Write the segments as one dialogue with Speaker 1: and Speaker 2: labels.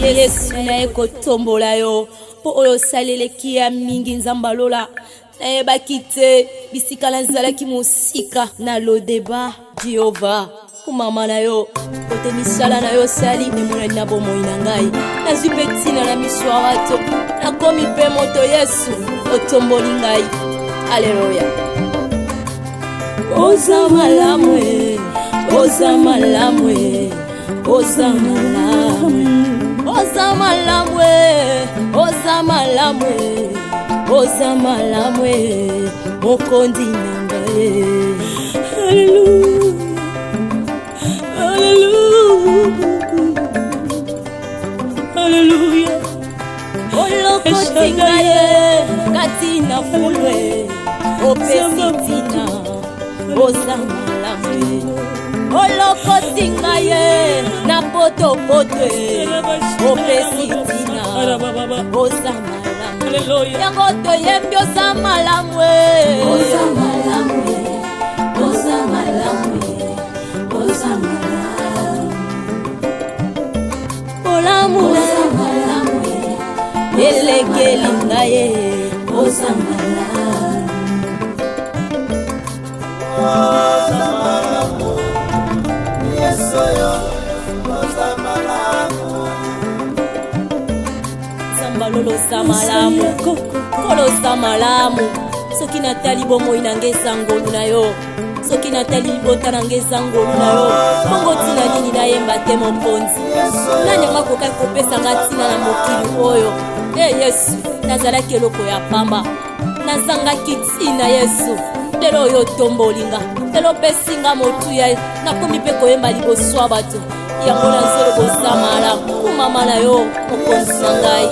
Speaker 1: Yesu na eko tombola yo po oyo salele kia mingi nzambalola na eba kite bisika na nzalaki musika na lodeba Jehova kumama na yo kote misala na yo sali nemona na bomoi na ngai nazwi pe tina na miso ya bato nakomi pe moto Yesu otomboli ngai aleluya oza malamwe oza malamwe oza malamwe oza malamwe oza malamwe oza malamwe mokondi na ngai haleluya olokoti ngaye kati na fulwe opesitina oza malamwe olokoti ngaye na potopotwe opesitina oza malamwe yango toyembi oza malamwe oza malamwe oza malamwe oza malamwe oza malamwe elekeli ngaye oza malamwe
Speaker 2: oza malamwe yesoyo oza malamwe
Speaker 1: sambalolo oza malamu kolo oza malamu soki natali bomoi nange ezangolu na yo soki natali libota nange ezangolu na yo bongo tina nini nayemba te mokonzi nani yango akoka kopesanga ntina na mokili oyo Yesu nazalaki eloko ya pamba nazangaki ntina Yesu lelo oyo tombolinga lelo pesinga motuya nakomi mpe koyemba liboso ya bato yango nazolo boza malamu kumama na yo mokonzi na ngai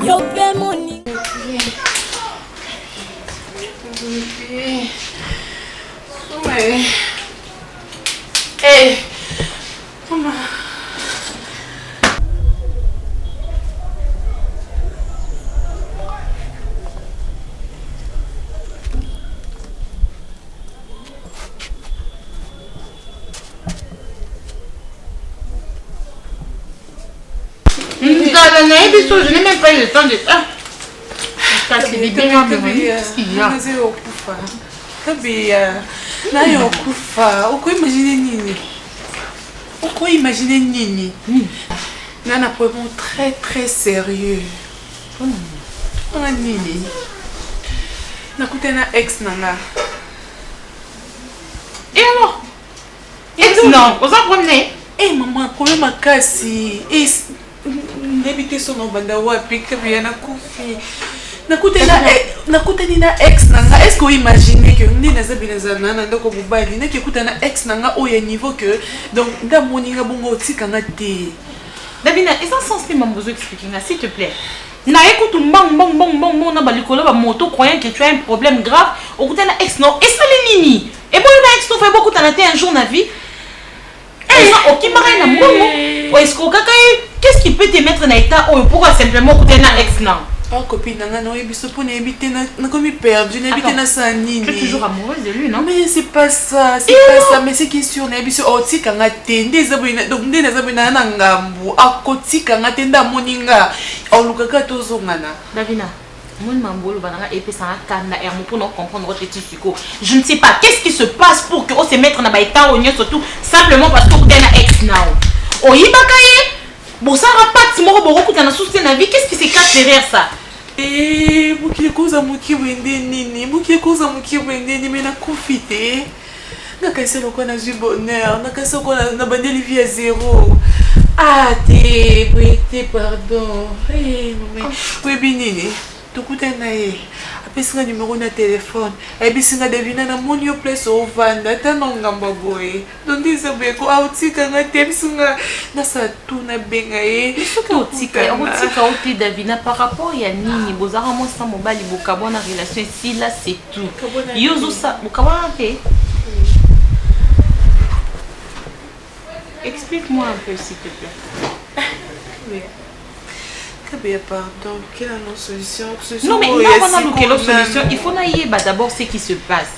Speaker 1: yo mpe moni
Speaker 3: Hey, mama. Je n'ai même pas eu le temps de...
Speaker 4: Imaginer Nini. Nana un problème très très sérieux. Nini. Nakute na ex nana.
Speaker 3: Et alors? Ex non, on s'en promenait.
Speaker 4: Eh maman, problème à casser. Et n'habiter son banda wapi kabia na kufi. Nakute na ex nanga. Est-ce que vous imaginez que ndi nazabina nana ndoko bubali neke kuta na ex nanga au niveau que donc da moninga bongo tikanga te.
Speaker 3: Davina, est-ce que sens même besoin d'expliquer s'il te plaît? Na écoute bon na balikolo ba moto croyant que tu as un problème grave, au côté na ex non, et ça les nini. Et bon na ex to fait beaucoup t'en un jour na vie. Et ça ok marais na bongo. Est-ce que qu'est-ce qui peut te mettre dans état ou pourquoi simplement côté na ex non?
Speaker 4: Oh copine, non, na comme perdu, n'habite na sanini.
Speaker 3: Tu es toujours amoureuse de lui, non?
Speaker 4: Mais c'est pas ça, c'est pas ça, mais c'est question n'habite oh tika ngate, ndezabina donc ndezabina na ngambu, akotika ngate nda moninga, au lukaka tozongana.
Speaker 3: Davina, mon mambolo bananga épée ça kanda et pour nous comprendre votre petit psycho. Je ne sais pas qu'est-ce qui se passe pour que on se mettre na baïta oignon surtout simplement parce que vous êtes na ex now. Oh yibakaye. Bon ça rapporte si moro boro kuta na souci na vie, qu'est-ce qui se cache derrière ça?
Speaker 4: Eh, mukie koza mukie wende nini, mukie koza mukie wende nini mais na confité. Nakase loko na ju bonheur, nakase loko na bandeli vie à zéro. Ah te pardon. Eh maman, oui binini. Tukuta na ye. Apesinga numéro na téléphone. Ebisinga devina na monio place au vanda tanonga mbaboy. Donc disabé ko autika nga tebisinga na sa tuna benga ye.
Speaker 3: Soki otika oti Davina par rapport ya nini bozara mo sa mobali bokabona relation si là c'est tout. Yozo sa bokabona pe. Explique-moi un peu s'il te plaît.
Speaker 4: Oui. Pardon, quelle est la solution?
Speaker 3: Non mais non, quelle solution? Il faut naïe d'abord ce qui se passe.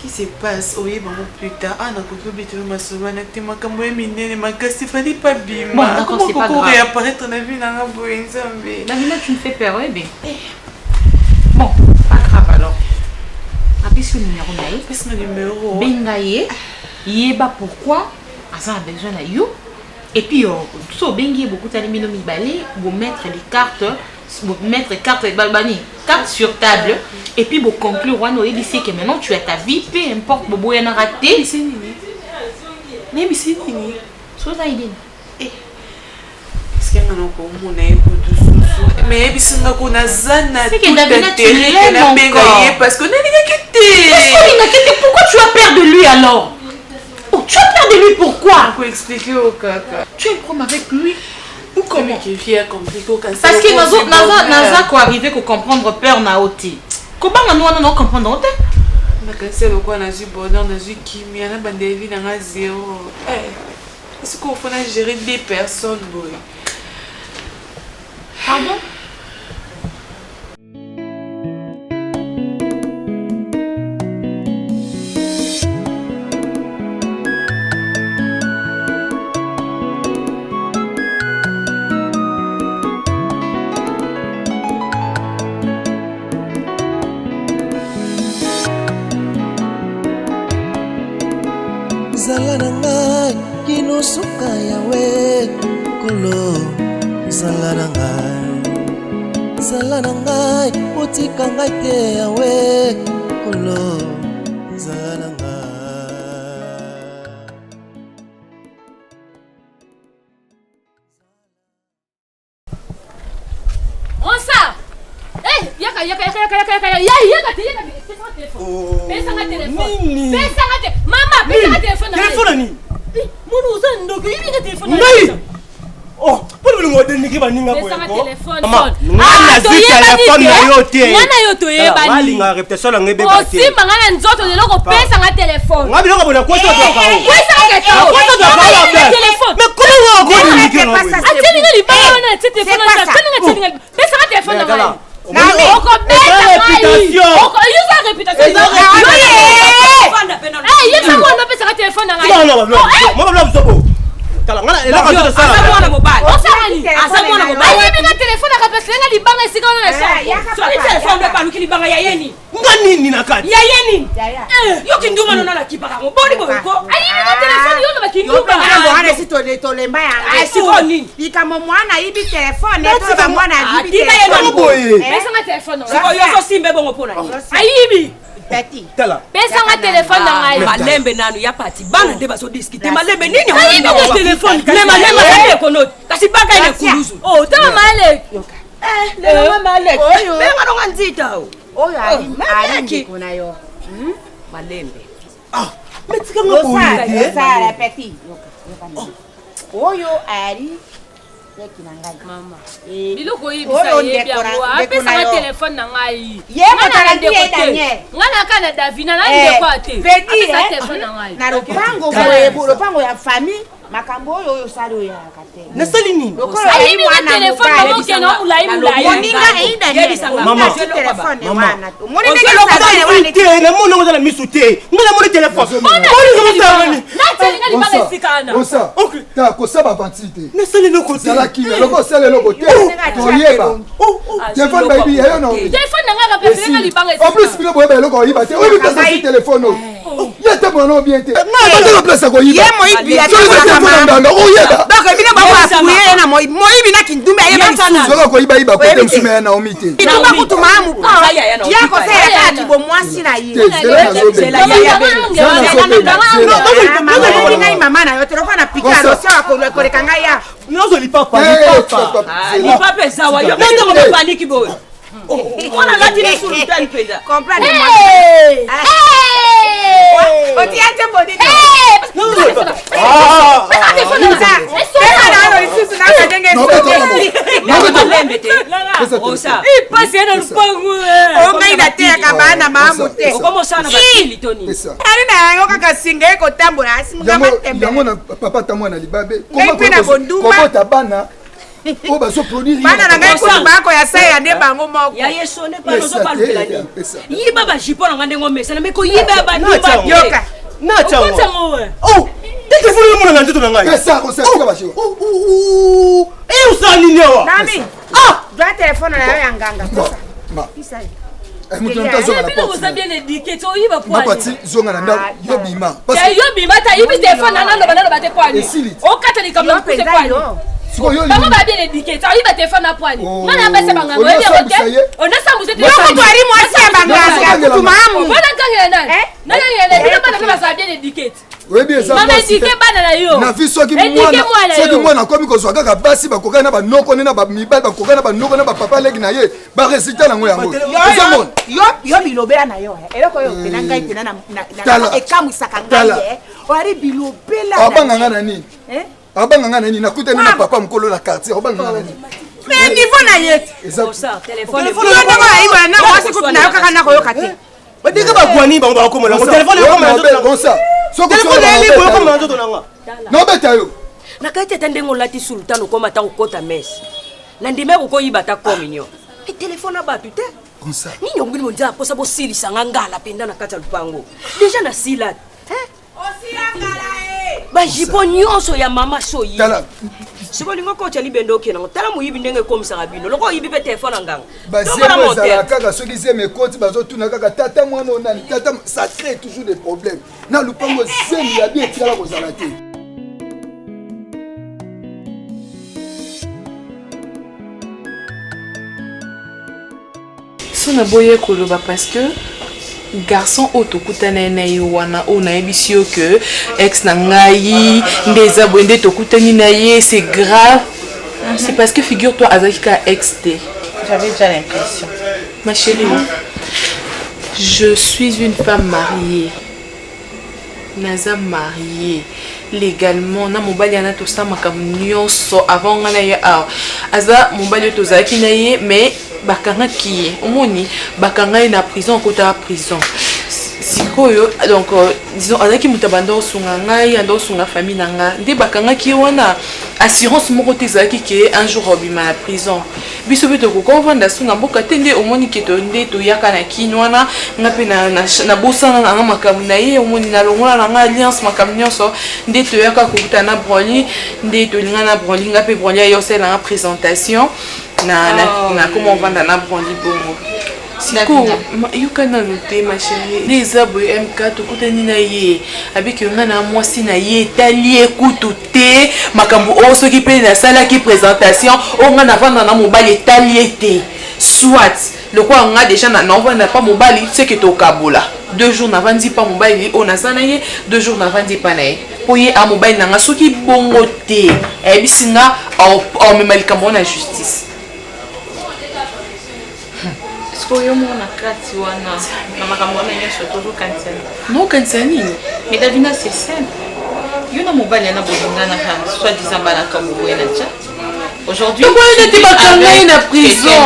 Speaker 4: qui se passe? Oui, maman, plus tard. Ah, n'a pas oublié ma soeur, n'a pas makambo minene, ma casse, fallait pas bim.
Speaker 3: Bon, d'accord, c'est pas grave.
Speaker 4: Réapparaître dans la vie, dans la boue,
Speaker 3: Davina, tu me fais peur, oui, bien. Bon, pas grave alors. Appuyez sur le numéro naïf.
Speaker 4: Qu'est-ce que le numéro?
Speaker 3: Bengaye, yeba pourquoi? Asa a besoin de you. Et puis, so bengaye beaucoup d'aliments mibali, vous mettre les cartes. Pour mettre carte sur table et puis pour conclure on dit que maintenant tu as ta vie peu importe bobo yana raté
Speaker 4: c'est nini mais c'est nini
Speaker 3: so ça idée
Speaker 4: est-ce qu'il y a encore mon mais bisinga ko nazana
Speaker 3: tout intérêt na bengaye
Speaker 4: parce que
Speaker 3: pourquoi tu as peur de lui alors? Oh, tu as peur de lui pourquoi?
Speaker 4: Faut expliquer au caca.
Speaker 3: Tu es comme avec lui ou comment?
Speaker 4: Parce
Speaker 3: que naza ko arriver ko comprendre peur na oti. Comment nous non comprendre oti?
Speaker 4: Na cancel quoi na ju bonheur na ju kimia na bande vie na zéro. Est-ce qu'on faut gérer des personnes boy?
Speaker 3: Pardon?
Speaker 2: Zala na ngai kinusuka yawe kolo zala na ngai otika ngai te yawe kolo zala na ngai.
Speaker 1: Onsa yaka pesa nga telefone mama pesa nga telefone
Speaker 5: ni
Speaker 1: munu uzando yibi nga telefone
Speaker 5: ngai oh pour le ngode niki baninga
Speaker 1: pesa nga telefone
Speaker 5: ngana zika telefone na yo te
Speaker 1: ngana yo to yeba ni
Speaker 5: wali nga reputation nga beba te
Speaker 1: osimba ngana nzoto lelo ko pesa nga telefone
Speaker 5: ngabi loko bona kwesa to kao
Speaker 1: kwesa nga telefone
Speaker 5: mais comment on go niki no
Speaker 1: atini nga libana na telefone na atini nga pesa nga telefone na
Speaker 5: Nami,
Speaker 1: oko beta
Speaker 5: réputation.
Speaker 1: Oko yuza réputation. Yesa mwana pesa ka telefone na ngai.
Speaker 5: Non, moi bla msoko. Kala ngala ela ka tsa sala.
Speaker 1: Asa mwana mobali. Asa mwana mobali. Ayi binga telefone ka pesa nga libanga esika na sa. So ni telefone ba luki libanga ya yeni.
Speaker 5: Ngani ni nakati.
Speaker 1: Ya yeni. Yo kinduma nona la kibaka mo boni boko. Ayi binga telefone yo na kinduma.
Speaker 6: Mwana si tole mbaya.
Speaker 1: Ai siko ni.
Speaker 6: Bikamo mwana ibi telefone to ba mwana ibi
Speaker 5: telefone.
Speaker 1: Pesa nga telefone. Siko yo so simbe bongo pona. Ayi
Speaker 6: Petit.
Speaker 5: Tala.
Speaker 1: Pesa nga telefone na ngai.
Speaker 7: Malembe nanu ya parti. Bana nde baso discuter malembe nini
Speaker 1: ayi binga telefone. Malembe ya kono. Kasi baka ile kuluzu. Oh, tama male.
Speaker 7: lelo male
Speaker 6: Oyo.
Speaker 7: benga nonga nzita
Speaker 6: Oyo ali kuna yo.
Speaker 7: malembe
Speaker 5: metika ngaboyete
Speaker 6: Sara petit. Oyo ali
Speaker 1: mama biloko yebisa yebiango apesa nga telefone na ngai ngana kana davina na ndeko ate apesa telefone na ngai
Speaker 6: na lopango ya famille makambo oyo sali oyo yakate
Speaker 5: nasali nini
Speaker 1: ayibi na telefone na mokeno mulai
Speaker 6: moninga eida
Speaker 5: mama
Speaker 6: telefone wana
Speaker 5: moninga telefone wana te na mono ngala misu te ngala mono telefone moninga mosani
Speaker 1: natelinga libanga esikana
Speaker 8: osa ta kosaba vantite
Speaker 5: nasali loko te
Speaker 8: sala kina loko sala loko te toyeba telefone baby ayo no
Speaker 1: telefone na nga kapesa nga libanga esikana
Speaker 8: en plus bilo boyeba loko yiba te oyo pesa si telefone ya te mono bien te na te place ko yiba
Speaker 6: ye moyibi ya
Speaker 8: oyeba
Speaker 6: donc bino ba apuye na moyibi na kindumba ye ba
Speaker 8: solo ko yiba yiba ko te msume na omite
Speaker 6: kindumba kutuma amu ya ko se ya kati bo mwasi na ye ngai mama na yo telefone apika lo sio akoleka ngai ya
Speaker 5: nozo lipapa
Speaker 7: lipapa ezawa yo nende mo paniki boyo ona lati ni sultan penda
Speaker 6: comprendre moi otiaje bodi
Speaker 8: yango na papa ta mwana libabe komota bana Oh, bah, ça produit rien.
Speaker 6: Bana nanga kutu bako ya saya de bango moko.
Speaker 7: Ya yesone pa no pa lupelani. Yiba ba jipo na ngande ngomesa na meko yiba ba niba
Speaker 6: yoka.
Speaker 7: Na chango.
Speaker 5: Oh, téléphone le monde ngande to nanga.
Speaker 8: Qu'est-ce ça qu'on sait que va chez.
Speaker 5: Eh usani nyewa.
Speaker 6: Nami. Ah, doit téléphone na ya nganga.
Speaker 8: Ma.
Speaker 6: Kisa.
Speaker 8: Mutu ntazo na
Speaker 7: porte. Vous avez bien éduqué, tu yiba poani.
Speaker 8: Ma parti zonga na ndako yobima.
Speaker 7: Parce que yobima ta yibi téléphone na ndo bana bate poani. O kata ni kamla kuse poani. Maman va bien éduquer. Tu arrives à te faire ma poigne. Moi, je vais faire ma poigne. On a ça, vous êtes là.
Speaker 6: Tu arrives, moi, c'est ma poigne. Tu m'as
Speaker 7: mon. Non, non, bien éduqué.
Speaker 8: Oui, bien ça.
Speaker 7: Maman éduqué, banana yo.
Speaker 8: Na fi soki mwana komi kozwaka ka basi bakoka na banoko na ba mibali bakoka na banoko na ba papa legi na ye ba résultat nango yango.
Speaker 6: Yo bilobela na yo. Eloko yo tenanga itena na ekamwisaka ngai. Ori bilobela.
Speaker 8: Abanga ngana nini? Abanga ngana nini nakutana na papa mkolo na quartier abanga ngana nini?
Speaker 6: Mais niveau na yeti.
Speaker 7: Ça téléphone.
Speaker 6: Téléphone na iba na wasi kutu na yoka kana ko yoka.
Speaker 5: Badika ba kwani ba ba komola. Téléphone yo komola
Speaker 8: bon ça.
Speaker 5: Téléphone eli ko komola to nanga.
Speaker 8: Non beta yo.
Speaker 7: Nakaite tendengo lati sultano ko mata ko ta messe. Na ndime ko yiba ta communion. Et téléphone na batu te.
Speaker 8: Comme ça.
Speaker 7: Ni nyongi mo ndia posa bo silisa ngala penda na kata lupango. Déjà na sila. Ba jipo nyonso ya mama soyi.
Speaker 8: Tala.
Speaker 7: Siko lingo ko chali bendo ke nango. Tala mu yibi ndenge komisa rabino. Loko yibi pe téléphone nganga.
Speaker 8: Ba zemo za kaka soki zeme koti bazo tuna kaka tata mwana onani tata ça crée toujours des problèmes. Na lupango zemi ya bien tala ko zalate.
Speaker 4: Sona boye koloba parce que garçon otokutana na wana ona ebisio que ex na ngai ndeza bwende tokutani na ye c'est grave. C'est parce que figure-toi Azakika ex T.
Speaker 3: J'avais déjà l'impression.
Speaker 4: Ma chérie, je suis une femme mariée. Naza mariée légalement na mobali ana to sa makamnyoso avant ngana ya aza mobali to zaki na ye mais bakanga ki omoni bakanga na prison kota prison sikoyo donc disons azaki mutabando sunga ngai ando sunga famille nanga nde bakanga ki wana assurance moko te zaki ke un jour obima na prison biso beto ko vanda sunga mboka te nde omoni ke to nde to yaka na kinwana ngape na bosana na makamu na ye omoni na longola na alliance makamu nyonso nde to yaka kuta na broli nde to linga na broli ngape broli yo sel na présentation na comment vanda na broli bongo siko yukana noté ma chérie les abos MK to kutani na ye avec ngana mwasi na ye talie kutu te makambu o soki pe na sala ki présentation o ngana vanda na mobali talie te soit le quoi on a déjà na vanda pas mobali c'est que to kabola 2 jours na vandi pas mobali on a sana ye 2 jours na vandi pas na ye po ye a mobali na soki bongo te e bisinga au memali kambo na justice.
Speaker 3: Yo mona kati wana na makambo na nyesho toujours kansani.
Speaker 4: Non kansani.
Speaker 3: Mais Davina c'est simple. Yo na mobali na bodonga na femme soit disant bana comme vous na tcha. Aujourd'hui
Speaker 4: on était bakanga na prison.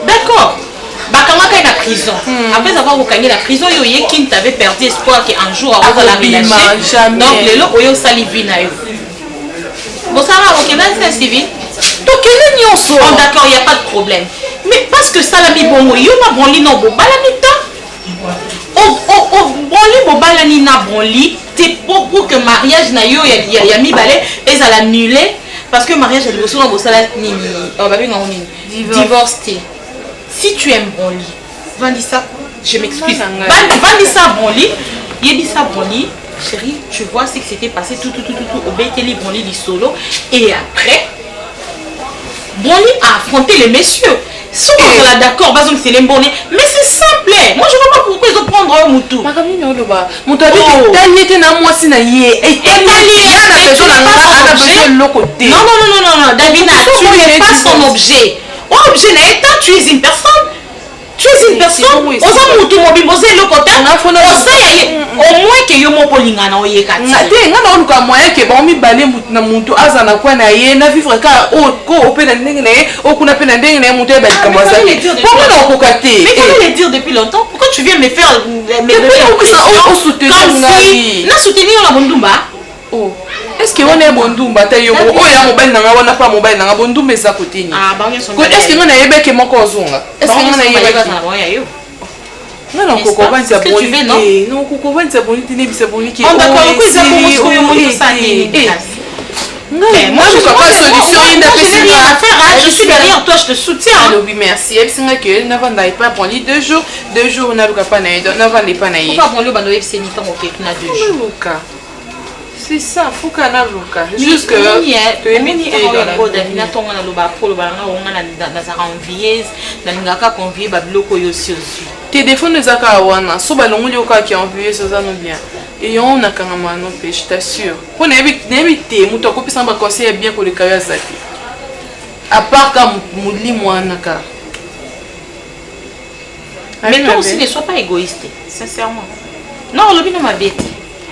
Speaker 3: D'accord. Bakanga na prison. Après avoir okangé la prison yo yekin t'avait perdu espoir qu'un jour on va la relâcher. Donc les lots oyo salivi na yo. Bon ça va OK, c'est civil.
Speaker 4: Donc quel est nyonso?
Speaker 3: D'accord, il y a pas de problème. Mais parce que ça la mi bongo yo na bonli no bo balani ta. Bonli bo balani na bonli, c'est pour que mariage na yo ya mi balé et ça l'annuler parce que mariage elle reçoit no bo sala ni on va bien on divorcé. Si tu aimes bonli, vandi ça, je m'excuse. Vandi ça bonli, yebi ça bonli, chérie, tu vois ce qui s'était passé tout au Beteli bonli li solo et après Bonli a affronté les messieurs. Si on est d'accord, c'est les bonnets. Mais c'est simple. Moi, je ne vois pas pourquoi ils ont prendre un moutou. Non, non, non, Davina, tu n'es pas son objet. Objet, tu es une personne. Tu es une personne. Au moins que yo mo polinga na oyeka ti.
Speaker 4: Te nga na luka moyen que bon mi balé na muntu azana kwa na ye na vivre ka ko opena ndenge na ye okuna pena ndenge na ye muntu ebali kama ça. Pourquoi na okokate?
Speaker 3: Mais comment le dire depuis longtemps? Pourquoi tu viens me faire
Speaker 4: me soutenir ngai?
Speaker 3: Na soutenir la bondumba.
Speaker 4: Oh. Est-ce que on est bon dumba ta yo o ya mobile na nga wana pa mobile na nga bon dumba eza côté ni.
Speaker 3: Ah ba ngeso.
Speaker 4: Ko est-ce que on a yebeke moko ozonga? Est-ce que on a yebeke
Speaker 3: na boya yo?
Speaker 4: Non koko vanza bonité. Non koko vanza bonité ne bisa bonité. On d'accord ko eza ko yo mo ça ni. Non, moi je vois pas solution
Speaker 3: je suis derrière toi, je te soutiens.
Speaker 4: Oui, merci. Et c'est que n'a pas pour les 2 jours, 2 jours on n'a pas naï, n'a pas naï.
Speaker 3: Pourquoi pour le bando c'est ni temps OK, on a 2 jours.
Speaker 4: C'est ça, faut qu'on a Luca. Juste que
Speaker 3: tu es mis dans la Davina tonga na loba pro loba nga on a dans sa envieuse, na ngaka convier ba bloko yo si aussi.
Speaker 4: Téléphone zaka wana, so ba longo yoka qui envoyer ça ça non bien. Et on a quand même un peu, je t'assure. On a évité, muto ko pisa ba conseil bien ko le kaya zaki. À part quand mouli moi naka.
Speaker 3: Mais toi aussi ne sois pas égoïste, sincèrement. Non, le bino ma bête.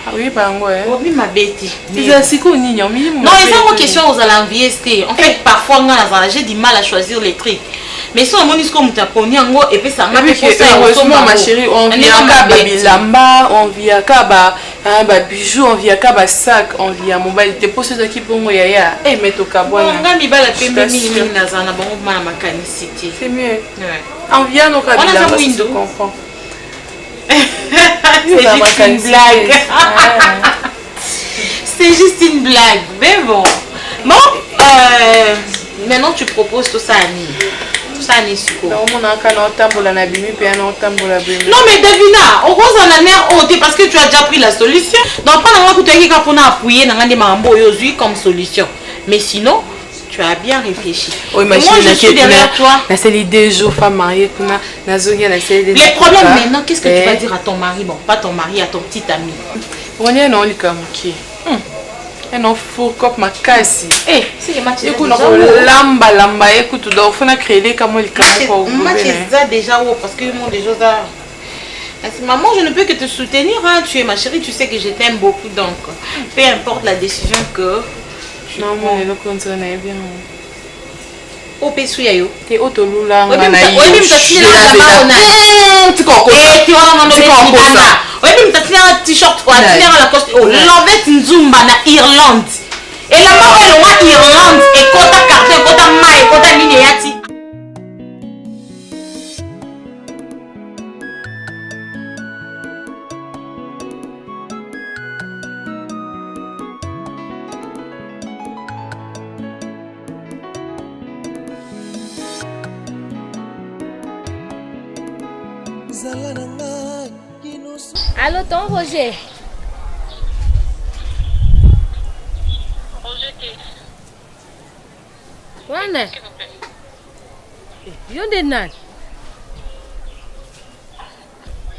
Speaker 4: Ah oui, bah ouais.
Speaker 3: Obi ma bête.
Speaker 4: Mais c'est quoi ni non,
Speaker 3: non, c'est une question aux l'envier. En fait, parfois j'ai du mal à choisir les trucs. Mais si on me dit comme tu as connu en gros et puis ça m'a fait
Speaker 4: heureusement ma chérie, on vient à Babilamba, on vient à bijoux, on vient à sac, on vient à mobile. Tu poses ça qui pour moi ya. Eh mais to kabona.
Speaker 3: On a mis bala pembe mini na zana bon ma mécanicité.
Speaker 4: C'est mieux. On vient au Babilamba, tu comprends.
Speaker 3: C'est juste une blague. C'est juste une blague. Mais bon. Bon, maintenant tu proposes tout ça à Annie. Tout ça à Annie Suko.
Speaker 4: Non,
Speaker 3: mais Davina, au rose en année honte parce que tu as déjà pris la solution. Donc, pendant que tu as dit qu'on a appuyé dans des mambo comme solution. Mais sinon, tu as bien réfléchi.
Speaker 4: Oui, moi je suis derrière toi. C'est les 2 jours femme mariée.
Speaker 3: Les problèmes maintenant, qu'est-ce que tu vas dire à ton mari? Bon, pas ton mari, à ton petit ami.
Speaker 4: On est non, il et non, faut cop ma casse. Eh,
Speaker 3: c'est les matchs.
Speaker 4: Écoute, lamba, écoute, il faut créer comme il
Speaker 3: match déjà haut parce que mon déjà ça. Maman, je ne peux que te soutenir, hein. Tu es ma chérie, tu sais que je t'aime beaucoup, donc peu importe la décision que.
Speaker 4: Non, moi, je ne comprends bien.
Speaker 3: Au Pessuyayo.
Speaker 4: Tu es autolula.
Speaker 3: Oui, mais tu as un t-shirt, tu as la coste. L'envers Nzumba na Irlande. Et la maman est Irlande. Et quand tu as carte, quand tu as maille, quand tu as miniati.
Speaker 1: Allô, ton Roger.
Speaker 9: Roger qui?
Speaker 1: Wana? Yonde nan?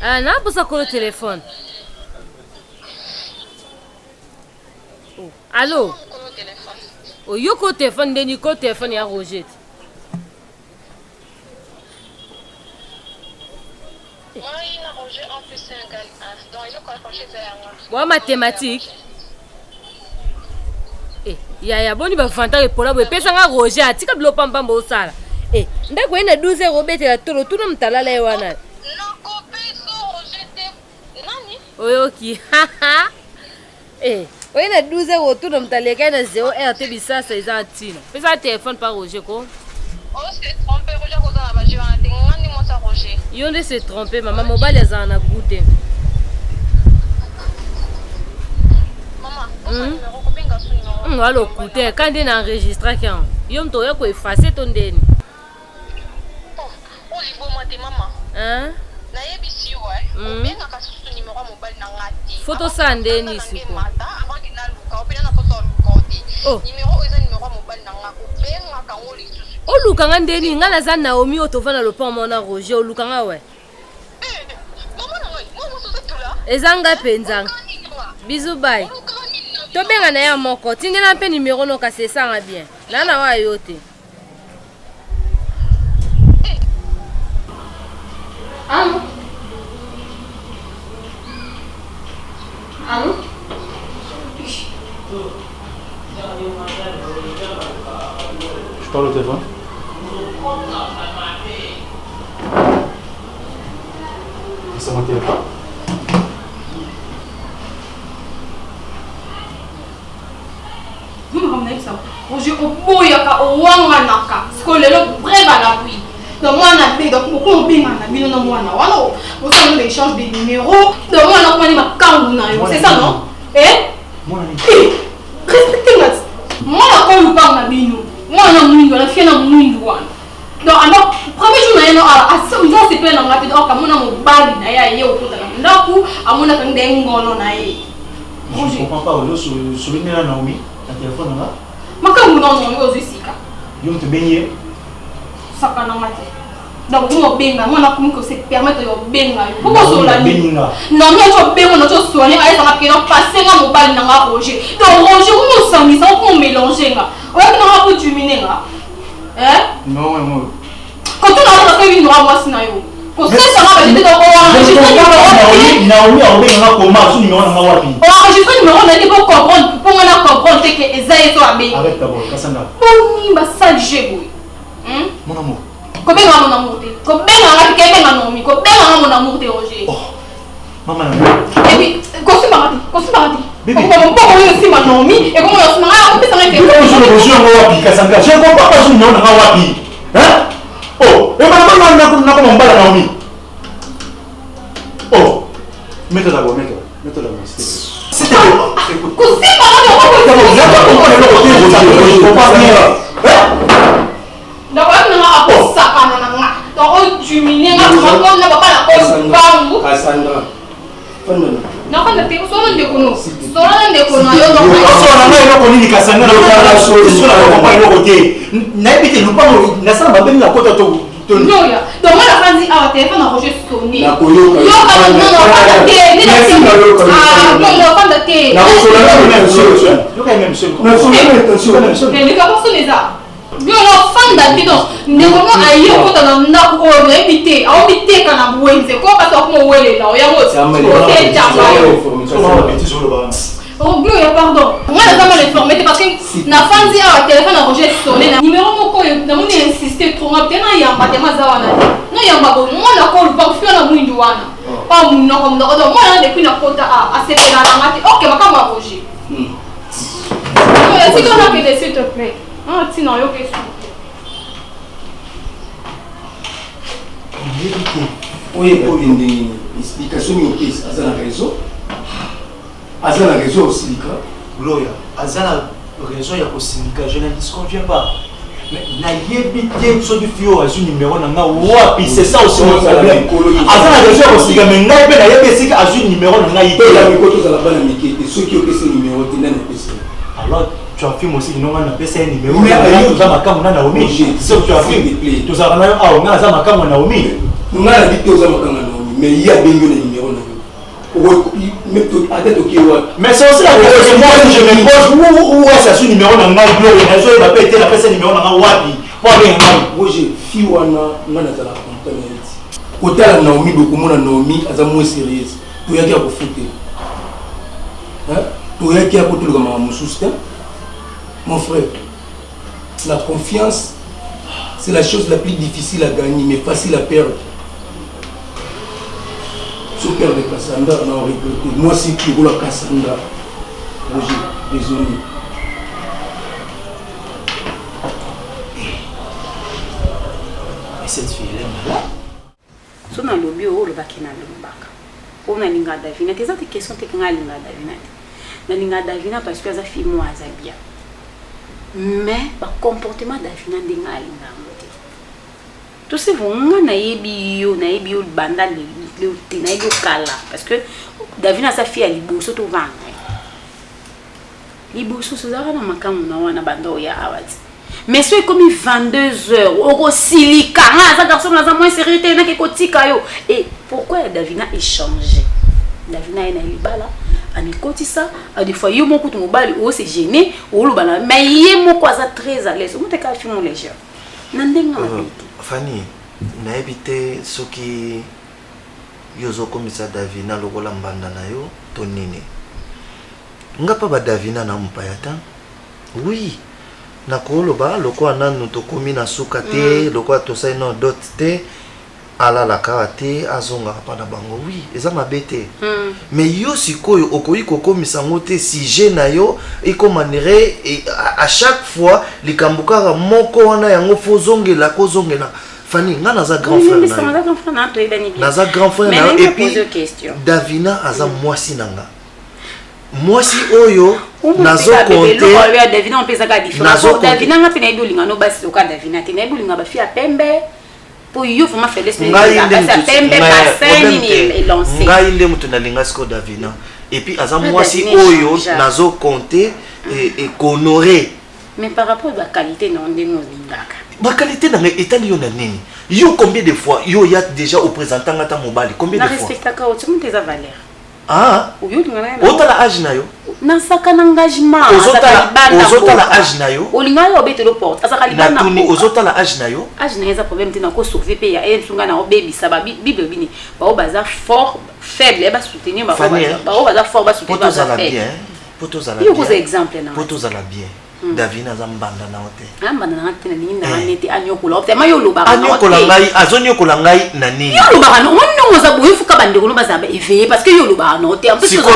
Speaker 1: Ah, n'a pas ça le téléphone. Oh. Allô? Oh, yoko téléphone, deni ko téléphone ya Roger. Wa mathématique. Eh, ya boni ba fanta le pola bo pesa nga Roger atika blo pamba mbo sala. Eh, ndako ina 12 robete la tolo tuno mtalala e wana.
Speaker 9: Non kopeso Roger te. Nani?
Speaker 1: Oyoki. Eh, ina 12 ro tuno mtaleka na 0 RT bisasa ezantina. Pesa téléphone par Roger ko.
Speaker 9: Oh, c'est trompé Roger ko za ba jiwa te ngani mo sa Roger.
Speaker 1: Yonde se trompé maman mobile ezana goûter. Allo écoutez quand on enregistre quand yom to yako effacer ton deni
Speaker 9: oh libo moi te maman
Speaker 1: hein
Speaker 9: na yebisi ouais benga ka susu numéro mobile na ngati
Speaker 1: photo sandeni siko
Speaker 9: avant que na luka opena na photo luka
Speaker 1: oh
Speaker 9: numéro eza numéro mobile na ngako benga ka ngoli susu
Speaker 1: o luka ngandeni ngala za Naomi otovana le pont mona Roger o luka nga we
Speaker 9: maman na ngai moi so tula
Speaker 1: ezanga penzanga bisous bye tobenga na ya moko tindela mpe numéro no kasi esanga bien nana wa yo te
Speaker 3: Allô? Allô?
Speaker 10: Je parle au téléphone. C'est mon téléphone.
Speaker 11: Roger oboyaka owanganaka siko lelo brève à l'appui. Donc moi na be donc beaucoup benga na bino na mwana wana on s'en échange des numéros. Donc moi na kwani makangu na yo. C'est ça non? Respectez-moi. Moi na ko lupang na bino. Moi na mwindo na fia na mwindo wana. Donc alors premier jour na yeno a ça c'est plein na ngati donc amona mobali na ya ye okota na ndaku amona kan dengono na ye.
Speaker 10: Je comprends pas au souvenir à Naomi, la téléphone là.
Speaker 11: Makangu na Naomi ozisika.
Speaker 10: Yo te baigner.
Speaker 11: Saka na ngati. Donc vous benga moi na comme que c'est permettre yo benga. Pourquoi so la nuit? Non mais tu benga na tu soigner ay ça na passer na mobali na nga Roger. Donc Roger vous sami ça vous mélanger nga. Ouais que na vous duminer nga. Hein?
Speaker 10: Non, moi.
Speaker 11: Quand on a fait une moi sinayo. Ko c'est ça va être donc on
Speaker 10: Naomi a oublié na comment sur numéro na wapi.
Speaker 11: On enregistre numéro na dit pour comprendre pour on a comprendre que Ezaïe to abe.
Speaker 10: Avec d'abord Cassandra.
Speaker 11: Boni ba salge boy.
Speaker 10: Mon amour.
Speaker 11: Ko benga mon amour te. Ko benga ngati ke benga Naomi. Ko benga mon amour te Roger.
Speaker 10: Oh. Maman.
Speaker 11: Et puis ko si marati. Bébé. Comment on aussi ma Naomi et comment on se marie on peut s'en faire.
Speaker 10: Bonjour mon wapi Cassandra. Je comprends pas sur numéro na wapi. Hein? Oh, et maintenant on a comment bala Naomi. Oh. Mets-toi d'abord, mets-toi d'abord. S'il te plaît.
Speaker 11: Ko si marati on Yo no fan da tido ndeko no ayo ko ta na ko o ebite a obite kana buenze ko ba to ko wele la o ya mo te chamba yo oh bio ya pardon moi la dame l'informer parce que na fanzi a téléphone a Roger sonné na numéro moko yo na moni insister trop ma tena yamba te mazawana no yamba ko moi na ko ba fio na mwindu wana pa mu no ko ndo ko moi na depuis na kota a sepela na mati OK makama Roger si tu as que s'il te plaît. Ah, sinon, il y a
Speaker 8: oui, pour une explication, il y a la raison aussi.
Speaker 2: Gloria, Azana raison, il y a aussi je ne disconviens pas. Mais naïbité, ce du fio a un numéro, c'est ça aussi mon problème. Azana raison aussi, mais naïbité, a un numéro, ceux qui ont ce numéro, alors tu affirmes aussi que nous avons un numéro. Mais nous avons Naomi. Tu affirmes que nous avons un Naomi. Nous avons dit que nous avons Naomi. Mais il y a bien un numéro. Mais c'est aussi la question. Moi, je me pose où est ce numéro dans ma gloire. Je vais péter la personne numéro dans ma wapi. Moi, j'ai fille ou un côté la Naomi, beaucoup de Naomi, elle est moins sérieuse. Tu as qu'à vous foutre. Tu as qu'à vous foutre comme un soutien. Mon frère, la confiance, c'est la chose la plus difficile à gagner, mais facile à perdre. Ce père de Cassandra, on a regretté. Moi, c'est qui roule à Cassandra. Roger, désolé. Mais cette fille-là est malade.
Speaker 6: Si on a le bureau, on va quitter le bac. On a l'inga Davina. C'est ça, tes questions, t'es qu'un linga Davina. La linga Davina parce que ça fait moi ça bien. Mais le comportement d'Afina n'est pas le tout c'est bon, on a eu le bandal, le kala parce que Davina sa fille a liboso to vendre. Liboso so zara na makamu na wana bando ya awati. Mais c'est comme 22 heures, au silika, ça garçon na moins sérieux na ke kotika yo. Et pourquoi Davina est changé? Davina est na libala. Anikoti ça, des fois yo moko to mobali o se gêné o lo bana mais yé moko aza très à l'aise. On te ka film léger. Nandenga
Speaker 2: Fanny, na ebité soki yozo komisa Davina lokola mbanda na yo to nini. Nga pa ba Davina na mpayata. Oui. Na koloba loko nanu to komi na suka te, loko to sai no dot te.
Speaker 12: alala kate azonga pana bango oui eza mabete mais yo sikoyo okoyi kokomisa ngo te sujet na yo ikomanire à chaque fois likambukaka moko wana yango fozongela kozongela Fanny nga naza grand frère naza grand frère na et puis Davina aza mwasi nanga mwasi oyo nazo compter
Speaker 6: Davina on pesa ka différence Davina nga pena idolinga no basi oka Davina te na idolinga ba fi a pembe pour yo vraiment faire les pembe bassin ni lancer
Speaker 12: ngai nde mutu na linga siko Davina et puis aza mwasi oyo nazo compter et honorer
Speaker 6: mais par rapport à la qualité non ndenge olingaka
Speaker 12: ma qualité na etali yo na nini yo combien de fois yo ya déjà au présentant ngata mobali combien de fois
Speaker 6: na respectaka o tsumu teza valeur
Speaker 12: ah otala âge na yo
Speaker 6: na saka na engagement
Speaker 12: ozotala âge na yo
Speaker 6: olinga yo betelo porte asaka libana
Speaker 12: na tuni ozotala âge na yo
Speaker 6: âge na eza problème tina ko sauver pe ya ensunga na baby saba bible bini ba o baza fort faible ba soutenir ba o baza fort ba soutenir ba faible
Speaker 12: poto zala
Speaker 6: bien yo ko exemple na
Speaker 12: poto zala bien Davina zambanda na hote
Speaker 6: ambanda na hote na nini na neti anyokola hote ma yo loba
Speaker 12: anyokola ngai azonyokola ngai na nini
Speaker 6: yo loba no ono za boye fuka bandeko no bazaba éveillé parce que yo loba na hote en plus
Speaker 12: siko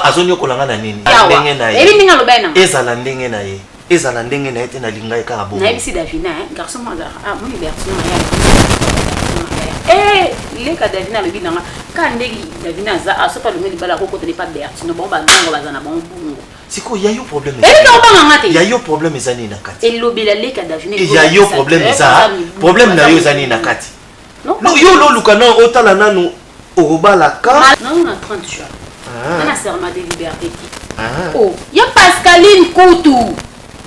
Speaker 12: azonyokola nga na nini ndenge na ye
Speaker 6: ebi ninga loba na
Speaker 12: ezala ndenge na ye ezala ndenge na ye te na linga e ka bo
Speaker 6: na ebisi Davina garçon mo za mon garçon le ka Davina lobi nanga ka ndegi Davina za asopa lo ngeli bala ko ko te pas Bertino bon ba ngongo bazana bon bungo
Speaker 12: siko ya yo problème
Speaker 6: ya
Speaker 12: yo problème ezani na kati
Speaker 6: elobela le ka Davina
Speaker 12: ya yo problème eza problème na yo ezani na kati no yo lo lukana otala nanu orobala ka
Speaker 6: non na 30 jours na serment de liberté oh ya Pascaline Koutou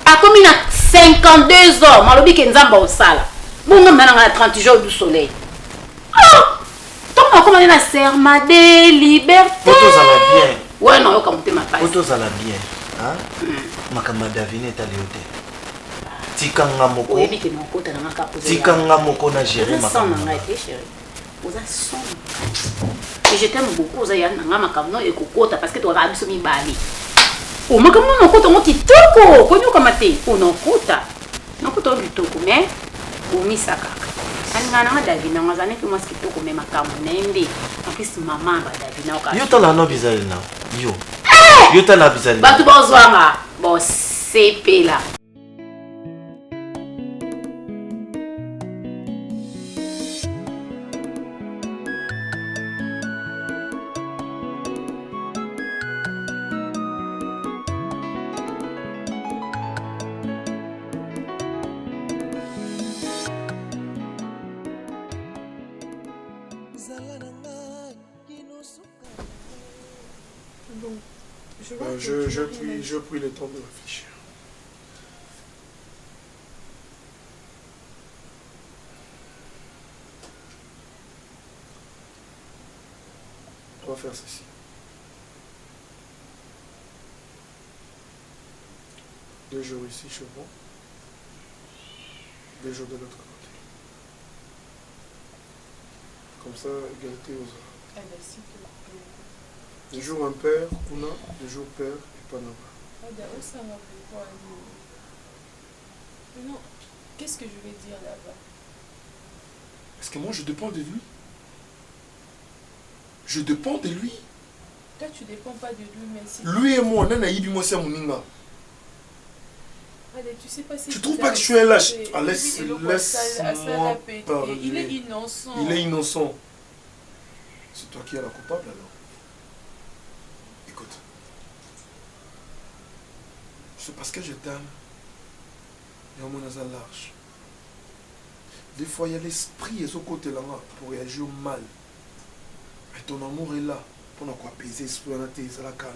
Speaker 6: a commis na 52 ans malobi ke nzamba osala bongo mana na 30 jours du soleil donc comment on a serment de liberté
Speaker 12: otozala bien
Speaker 6: ouais non yo kamote ma page
Speaker 12: otozala bien hein makamba Davina etaliote tikanga moko
Speaker 6: oyebi ke nokota na makapoza
Speaker 12: tikanga moko na gérer
Speaker 6: makamba na ngai chérie oza son et je t'aime beaucoup oza ya nanga makamba no ekokota parce que tu as biso mibali o makamba no kota ngo kitoko konyoka mate o nokota nokota o kitoko mais o misaka ngana nga Davina ngazane ke mwasi kitoko me makambo nende en plus maman ba Davina ka
Speaker 12: yo tala no bizali na yo tala bizali
Speaker 6: batu bozwanga bo sepela
Speaker 13: Je pris le temps de réfléchir. On va faire ceci. Deux jours ici chez moi. 2 jours de l'autre côté. Comme ça, égalité aux autres. 2 jours un père, Kuna, 2 jours père et Panama.
Speaker 4: Non, qu'est-ce que je vais dire là-bas?
Speaker 13: Est-ce que moi je dépends de lui? Je dépends de lui.
Speaker 4: Toi tu dépends pas de lui, mais si...
Speaker 13: Lui et moi, Nana Ibi moi c'est mon ninga.
Speaker 4: Tu sais pas si
Speaker 13: tu trouves pas que je suis un lâche? Ah, laisse-moi parler.
Speaker 4: Il est innocent.
Speaker 13: Il est innocent. C'est toi qui es la coupable alors. Écoute. C'est parce que je t'aime. Il y a mon large. Des fois, il y a l'esprit et ce côté-là pour réagir mal. Mais ton amour est là. Pour ne pas apaiser l'esprit à la calme.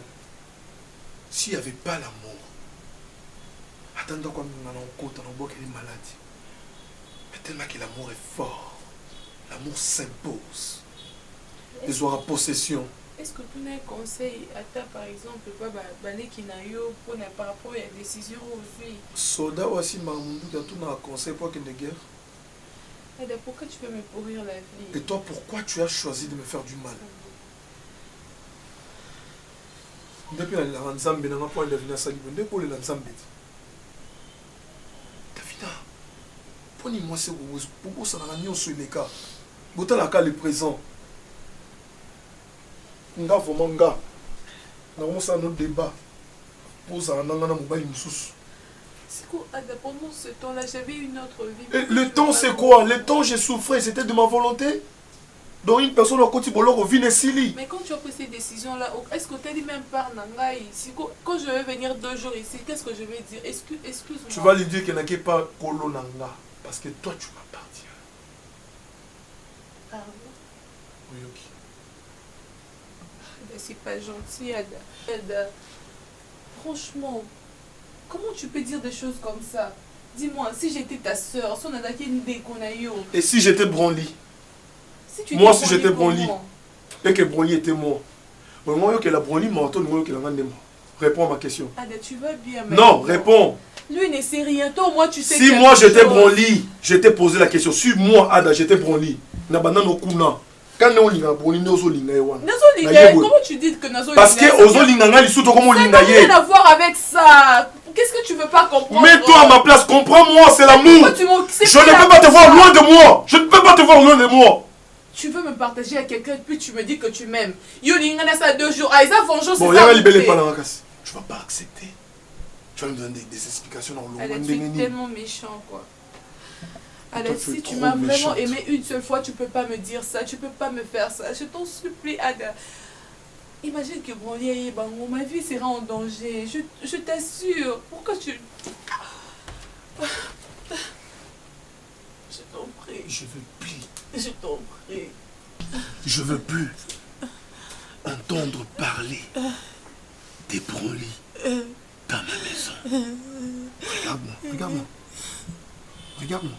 Speaker 13: S'il n'y avait pas l'amour, attends quand on a compte, on voit qu'elle est malade. Mais tellement que l'amour est fort, l'amour s'impose. Ils auront possession.
Speaker 4: Est-ce que tu as un conseil à ta, par exemple, par rapport à la décision aussi?
Speaker 13: Soda aussi, Mamoudou, tu as tout un conseil pour qu'il y ait des guerres.
Speaker 4: Pourquoi tu veux me pourrir la vie?
Speaker 13: Et toi, pourquoi tu as choisi de me faire du mal? Depuis la Nzambe, on n'a pas deviné ça. Depuis la Nzambe. Davina, pour moi, c'est pour ça qu'on a mis sur les cas. Bota la cas le présent. Nga vraiment nga. Na on ça notre débat. Pour ça na mobile mususu.
Speaker 4: C'est quoi, pendant ce temps-là, j'avais une autre vie.
Speaker 13: Et le temps c'est quoi? Le temps j'ai souffert, c'était de ma volonté. Donc une personne au côté boloko vine sili.
Speaker 4: Mais quand tu as pris ces décisions-là, est-ce que tu as dit même par Nangaï, quand je vais venir 2 jours ici, qu'est-ce que je vais dire? Excuse-moi.
Speaker 13: Tu vas lui dire qu'il n'a pas Kolo Nanga. Parce que toi tu m'appartiens.
Speaker 4: Pardon?
Speaker 13: Oui, ok.
Speaker 4: C'est pas gentil, Ada. Franchement, comment tu peux dire des choses comme ça? Dis-moi, si j'étais ta soeur, si on a des konayo.
Speaker 13: Et si j'étais Branly?
Speaker 4: Si
Speaker 13: moi, si j'étais Branly, et que Branly était mort, moi, que la Branly mort, moi, que la Rande mort. Réponds à ma question.
Speaker 4: Ada, tu vas bien.
Speaker 13: Non, réponds.
Speaker 4: Lui ne sait rien. Toi, moi, tu sais.
Speaker 13: Si moi, j'étais Branly, j'étais posé la question. Si moi, Ada, j'étais Branly, Nabana no kuna. Quand on linga Branly, Nozo linga ewan.
Speaker 4: Nazo linga, comment tu dis que Nazo linga?
Speaker 13: Parce que Ozo linga nga lisuto comme linga ye.
Speaker 4: Ça n'a rien à voir avec ça. Qu'est-ce que tu veux pas comprendre?
Speaker 13: Mets-toi à ma place, comprends-moi, c'est l'amour. Je ne peux pas te voir loin de moi. Je ne peux pas te voir loin de moi.
Speaker 4: Tu veux me partager à quelqu'un, puis tu me dis que tu m'aimes. Yo linga na ça 2 jours. Ah, ça vengeance, c'est ça.
Speaker 13: Bon, y'a libellé pas la racasse. Tu vas pas accepter. Tu vas me donner des explications dans le
Speaker 4: monde. Tu es tellement méchant, quoi. Alors, si tu m'as vraiment aimé une seule fois, tu peux pas me dire ça, tu peux pas me faire ça. Je t'en supplie, Ada. Imagine que ma vie sera en danger. Je t'assure. Pourquoi tu... Je t'en prie.
Speaker 13: Je veux plus.
Speaker 4: Je t'en prie.
Speaker 13: Je veux plus entendre parler des Branly dans ma maison. Regarde-moi, regarde-moi. Regarde-moi.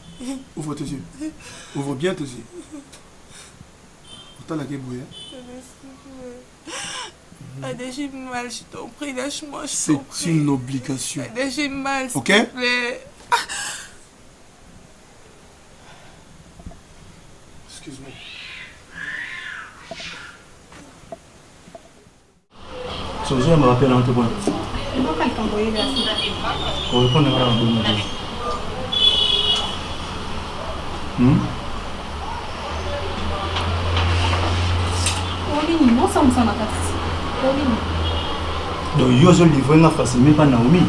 Speaker 13: Ouvre tes yeux. Ouvre bien tes yeux. T'as la gueule,
Speaker 4: Ada, j'ai mal, je t'en prie, lâche-moi.
Speaker 13: C'est une obligation.
Speaker 4: Ada, j'ai mal, s'il
Speaker 13: ok?
Speaker 4: te plaît.
Speaker 13: Excuse-moi.
Speaker 2: Sozo me rappelle un peu bon. On répond à la bonne. Donc, il y a livré facilement par Naomi.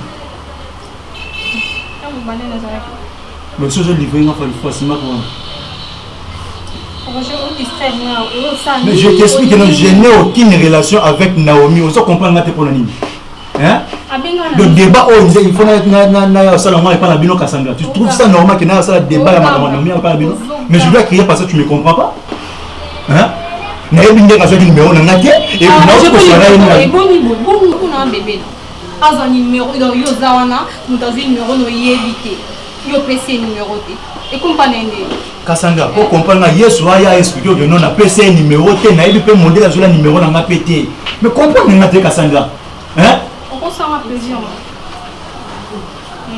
Speaker 2: Mais si je livre facilement pour moi. Mais je t'explique que je n'ai aucune relation avec Naomi. On se comprend pas pour l'anime. Hein? Le débat, il faut tu trouves ça normal qu'il y ait un débat mais je dois crier parce que tu ne me comprends pas. Hein? Je peux Kasanga, pour comprendre, yes, il y a expliqué que non, on a PC numéro, on a eu modèle sur le numéro, on a pété. Mais comprendre, Kasanga. Hein?
Speaker 11: On s'en a plaisir.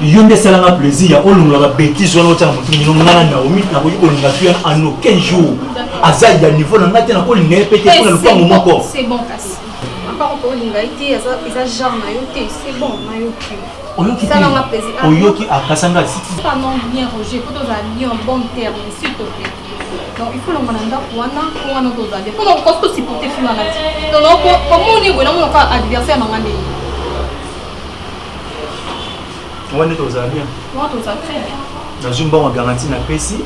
Speaker 2: Il y a un plaisir, on a bêtise sur l'autre, on a Naomi, en aucun jour. Azaï, il y a un niveau, on a pété, on a le point au moment.
Speaker 11: C'est bon, Kassi. Encore pour l'université, ils ont jamais été, c'est bon, on a eu ça n'a pas plaisir.
Speaker 2: Oyoki à Kasanga.
Speaker 11: Ça non bien Roger, pour nous aller en bon terme, s'il te plaît. Donc il faut le mandat pour nous aller. Pour nous coste aussi pour te faire la vie. Donc comment on est vraiment notre adversaire mangandé.
Speaker 2: On est aux amis.
Speaker 11: On est aux amis.
Speaker 2: Dans une bonne garantie na PC,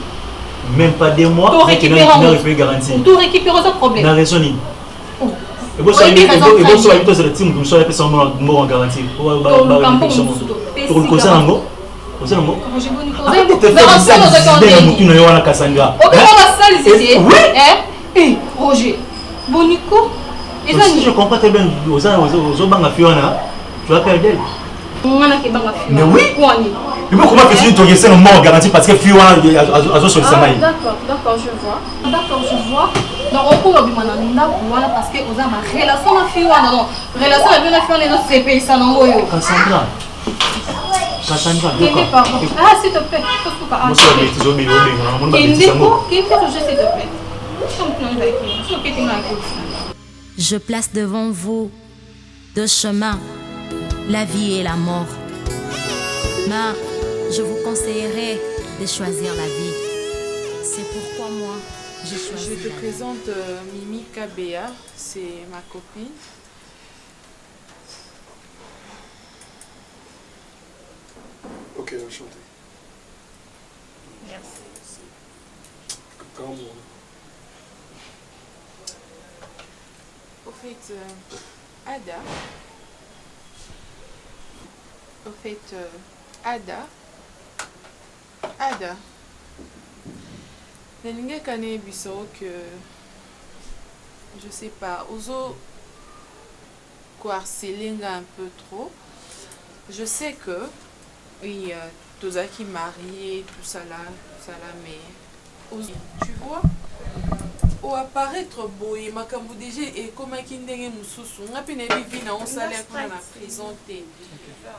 Speaker 2: même pas 2 mois.
Speaker 11: Tout récupérer
Speaker 2: garantie.
Speaker 11: Tout récupérer ce problème.
Speaker 2: Dans raison ni. Et vous savez, le team comme ça, personne en garantie. Pour le conseil en gros. Roger
Speaker 11: Bonico.
Speaker 2: Si je comprends très bien, aux banques Fiona, tu vas perdre.
Speaker 11: Mais
Speaker 2: oui. Mais comment fais-tu te laisser le mot garanti parce que Fiona a sur le samaï?
Speaker 11: D'accord, je vois. Donc on peut voilà parce que vous avez ma relation avec Fiona, non. Relation avec Fiona, c'est pays ça non.
Speaker 2: Cassandra,
Speaker 11: ah s'il te plaît,
Speaker 1: Je place devant vous 2 chemins, la vie et la mort. Mais je vous conseillerais de choisir la vie. C'est pourquoi moi,
Speaker 4: Je te présente Mimi Kabea, c'est ma copine.
Speaker 13: Ok, enchanté.
Speaker 4: Merci.
Speaker 13: Calme-moi.
Speaker 4: Au fait, Ada. Ada. Nalinga kane biso que je sais pas, ozo harceler un peu trop. Je sais que oui, Tozaki marié, tout ça là, mais tu vois, au apparaître beau et makambo déjà et comme un kindenge mususu, on a pu n'éviter na on salaire pour la présenter.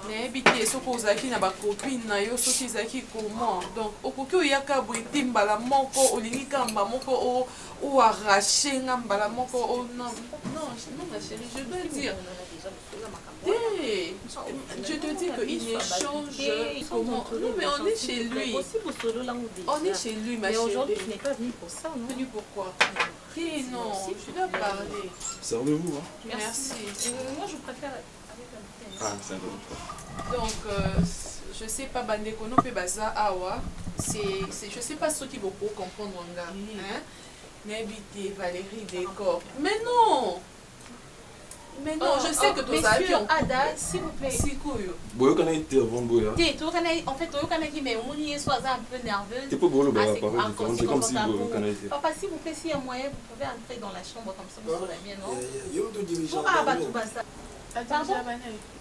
Speaker 4: N'éviter ce que Ozaki n'a pas copine na yo ce qui Zaki comment. Donc au coco yaka boité mbala moko olingi kamba moko o arraché ngambala moko o non ma chérie, je dois dire. Je te dis qu'il échange comment. Non mais on est chez lui. On est chez lui, ma chérie. Mais aujourd'hui tu n'es pas venu pour ça, non? Venu pourquoi? Non, je dois parler.
Speaker 13: Servez-vous, hein?
Speaker 4: Merci.
Speaker 7: Moi je préfère.
Speaker 13: Ah, c'est bon.
Speaker 4: Donc, je sais pas, Bandeko no pe baza awa, je sais pas ce qui beaucoup comprendre nga, hein? N'habitez Valérie Décor. Mais non, je sais que tout ça.
Speaker 6: Monsieur Ada, s'il vous plaît.
Speaker 4: Sikoyo.
Speaker 13: Boyo kana intervient boya.
Speaker 6: En fait, Toyo kana qui mais on soit un peu nerveuse.
Speaker 13: Tu peux bolo bala parole différente, comme si Boyo kana été.
Speaker 6: Papa, s'il vous plaît, s'il y a moyen, vous pouvez entrer dans la chambre comme ça, vous aurez bien, non?
Speaker 8: Yo to dirigeant.
Speaker 6: Ah bah tout ça.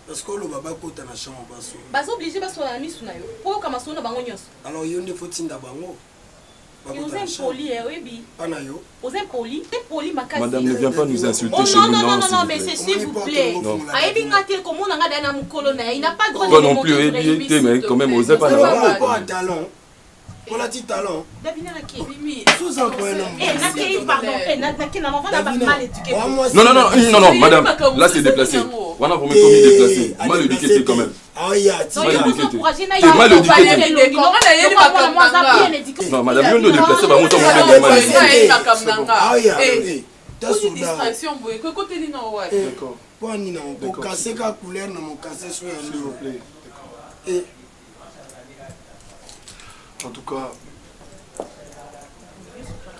Speaker 8: Parce que le baba kota na chambre baso.
Speaker 6: Baso obligé baso na misu na yo. Po kama so na bango nyonso.
Speaker 8: Alors yo ne faut tinda bango.
Speaker 6: Vous êtes poli, oui.
Speaker 8: Anayo.
Speaker 6: Vous êtes poli, t'es poli makasi.
Speaker 13: Madame, ne viens pas nous insulter chez nous.
Speaker 6: Non, mais c'est s'il vous plaît. Aïbi ngate comme on a gardé un colonel, il n'a pas droit de
Speaker 13: toi non plus, mais quand même, osez pas
Speaker 8: pas talent. Pour la petite talent.
Speaker 6: Davina Naki.
Speaker 8: Sous un point.
Speaker 6: Naki, pardon. Naki, on va mal éduqué.
Speaker 13: Non, madame, là c'est déplacé. Voilà, vous me commis déplacé. Mal éduqué quand même.
Speaker 8: Ah, il y a
Speaker 13: mal éduqué. T'es mal éduqué. Non, madame, vous nous déplacez, bah, on t'en mal éduqué.
Speaker 8: Ah, il y a.
Speaker 4: Une distraction, vous voyez, côté de nous, ouais.
Speaker 8: D'accord. Pour Nina, on peut casser la couleur, on peut casser sur un
Speaker 13: s'il vous plaît.
Speaker 8: Et.
Speaker 13: En tout cas,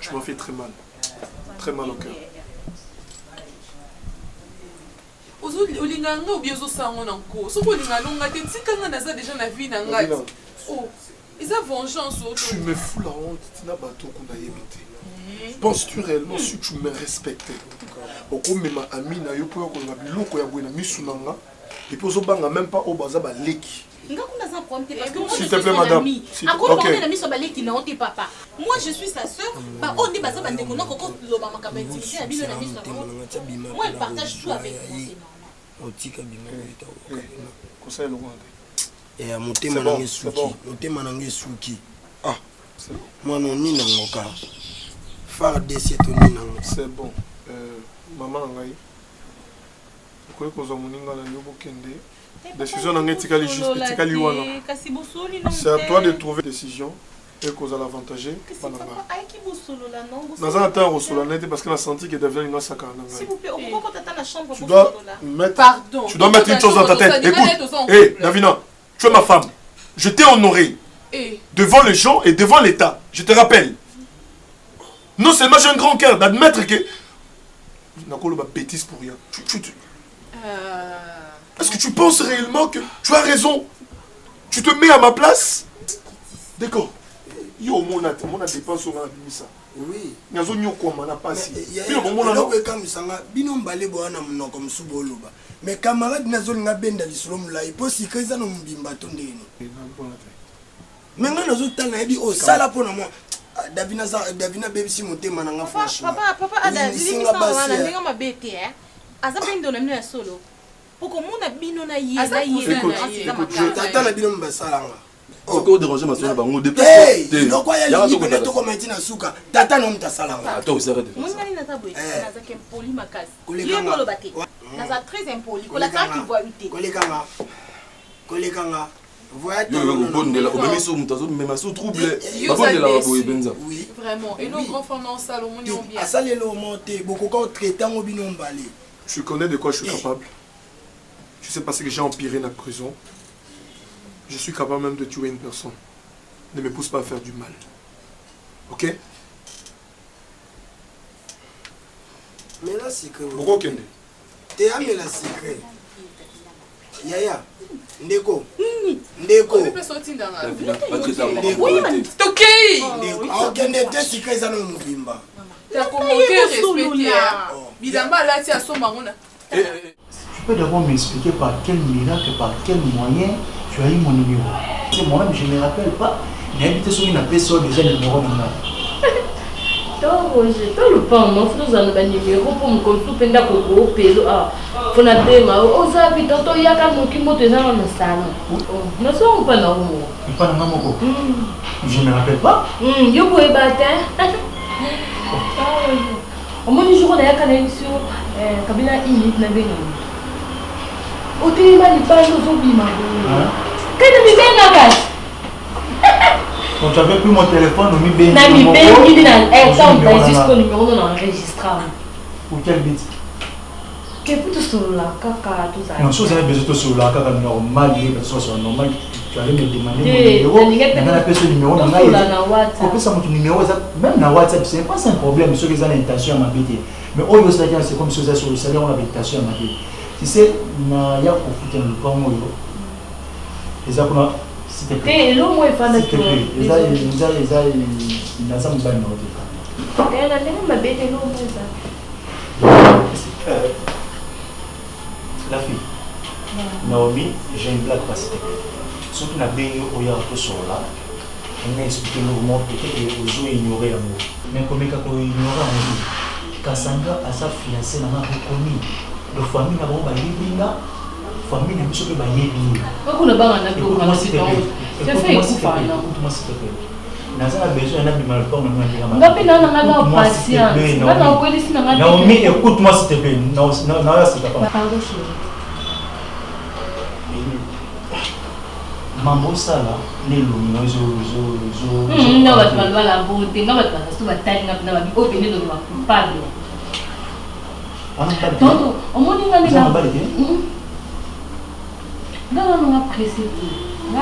Speaker 13: tu m'as fait très mal au cœur.
Speaker 4: Olinganga ou bien osango nanko. Soko lingalonga te tikanga naza déjà na vie na ngai. Oh, ils ont vengeance.
Speaker 13: Tu me fous la honte, tina bato qu'on a évité. Penses-tu réellement si tu me respectais? Oko mema amina yo po ko na biloko ya bwena misunanga. Et puis ozobanga même pas au baza ba leki.
Speaker 6: S'il te plaît,
Speaker 13: madame.
Speaker 6: Moi, je suis sa soeur. On est basé sur moi, elle partage tout avec moi.
Speaker 8: Et à monter mon souki. Ah, moi, non, ni n'a faire des
Speaker 13: c'est bon. Maman, décision n'a pas c'est à toi de trouver une décision et qu'on a l'avantager. Dans un temps, parce qu'on a senti qu'il devient une saccade. Tu dois mettre une chose dans ta tête. Écoute, hé, Davina, tu es ma femme. Je t'ai honoré devant les gens et devant l'État. Je te rappelle. Non seulement j'ai un grand cœur d'admettre que je n'ai pas de bêtises pour rien. Est-ce que tu penses réellement que tu as raison? Tu te mets à ma place? D'accord. Yo, mon a dépense sur la bimisa.
Speaker 8: Oui.
Speaker 13: Il y a un peu de passe.
Speaker 8: Mais camarade Nazol n'a ben d'Alislam là, il peut s'y créer dans mon bimbaton. Maintenant, nous avons dit, oh, ça là pour moi. Davina baby si monté mananga franchement.
Speaker 6: Papa, Ada, limite ça on a ndenge ma bête hein. Aza pendo na mna solo. Poko mona bino na yeza
Speaker 8: je t'attends la bino mbasalanga.
Speaker 13: Pourquoi déranger ma soeur bango déplacer?
Speaker 8: Donc quoi ya libene to ko matina suka. Tata no mta salanga.
Speaker 13: Attends, ça arrête.
Speaker 6: Mona ni na tabwe. Naza ke poli makasi. Liembo lo bate. Naza très impoli. Kola ka ki voit uté.
Speaker 8: Kolekanga.
Speaker 4: Vraiment. Et nos grands femmes en salle, on est bien.
Speaker 13: Je connais de quoi je suis capable. Je sais pas ce que j'ai empiré dans la prison. Je suis capable même de tuer une personne. Ne me pousse pas à faire du mal. Ok?
Speaker 5: Mais là, c'est que...
Speaker 13: Pourquoi Kende?
Speaker 5: T'es amené la secret. Yaya. Ndeko. Ndeko.
Speaker 4: Tokei.
Speaker 5: Kende, t'es secret, ça nous bimba.
Speaker 4: T'as commenté, respecté. Bidamba, là, tu as son marona.
Speaker 2: Tu peux d'abord m'expliquer par quel miracle, par quel moyen tu as eu mon numéro. Moi-même, je ne me rappelle pas. N'habite sur une personne déjà le numéro de moi.
Speaker 1: Roger, toi le pan, mon frère, vous avez un numéro pour me consulter pendant que vous payez. Ah, faut la déma. Aux habitants, il y a quand même qui monte dans le salon. Nous sommes pas dans le mot.
Speaker 2: Il pas dans le mot. Je ne me rappelle pas.
Speaker 1: Yo pouvez battre. Au moins du jour, on a quand même sur Kabila Init na beno. Au téléma il parle aux zombies ma. Quand tu me na gas.
Speaker 2: Donc tu avais pris mon téléphone, on mis
Speaker 1: na mi ben qui dit dans temps jusqu'au numéro non enregistrable.
Speaker 2: Pour quel but?
Speaker 1: Que pour tout sur la caca tout ça.
Speaker 2: Non, si vous avez besoin de sur la caca normal, il est sur normal. Tu allais me demander mon numéro. On a appelé ce numéro dans la WhatsApp. Pourquoi ça mon numéro même dans WhatsApp, c'est pas un problème ceux qui ont l'intention à m'habiter. Mais au lieu c'est comme si vous êtes sur le salaire, on a l'intention à m'habiter. Tu sais, il y a profité le temps où il y a s'il te plaît.
Speaker 1: L'eau moi pas de
Speaker 2: toi. Il y a ça me bagne. La fille. Naomi, j'ai une blague parce que ceux qui n'ont pas eu au là, on a expliqué normalement peut-être qu'ils ont ignoré l'amour. Mais comme ils ont ignoré l'amour, Kassanga a sa fiancée n'a pas reconnu. La famille n'a pas eu la famille n'a pas eu la
Speaker 1: pourquoi on a écoute-moi s'il te plaît. Écoute-moi s'il te plaît. Nazana besoin d'un mal pas on a patience. Naomi, écoute-moi s'il te plaît. Non, c'est pas. Mambo sala nelongi zo
Speaker 7: non va pas la beauté non va pas ça va tailler na ba o venir de ma pardon donc au moins on a non apprécié na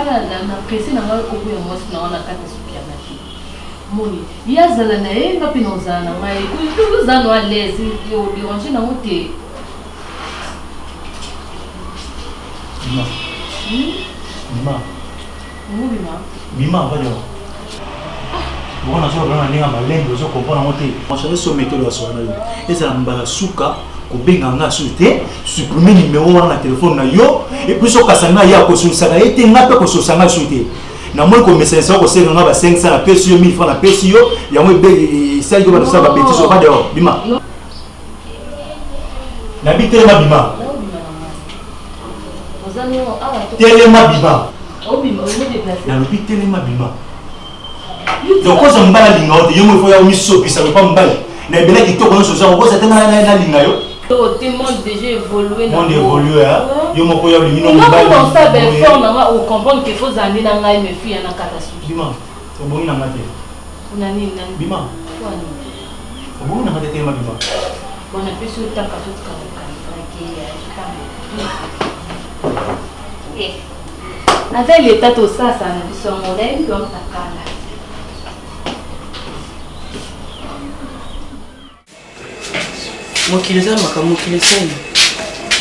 Speaker 7: apprécié na ko ko mo na na kata supermarché moni ya zala na e ngapi no zana mai ku zana wa l'aise yo déranger na moté
Speaker 2: Bima va dire. On a sur la ninga malembo zo comprendre monter. On cherche sur méthode la soirée. Et ça mbala suka ko benga nga souté supprimer numéro na téléphone na yo et puis so kasanga ya ko sur ça été ngapa ko sur ça souté. Na moi ko message ko c'est nga ba 500 na pesi yo 1000 francs na pesi yo ya moi be ça yo ba ça ba bêtise so pas dehors Bima. Na bitele ma Bima. Téléma Bima. Na lobi telema Bima. Donc quand on mbala linga ote yo mo faut ya miso pisa ko pa mbala. Na ebela ki to ko so ça ko ça tena na linga yo.
Speaker 1: Tout le monde déjà évolué.
Speaker 2: Monde évolué hein. Yo mo ko ya linga no mbala.
Speaker 1: Non ça ben fort na o comprendre que faut andi na ngai me fille na catastrophe.
Speaker 2: Bima. To bo ina ngate.
Speaker 1: Una nini na
Speaker 2: Bima. To bo ina ngate telema Bima.
Speaker 1: Bona peso ta ka tout ka eh. Avec l'état tout ça, ça nous sommes modèles comme ta cala.
Speaker 14: Mokileza makamokileza.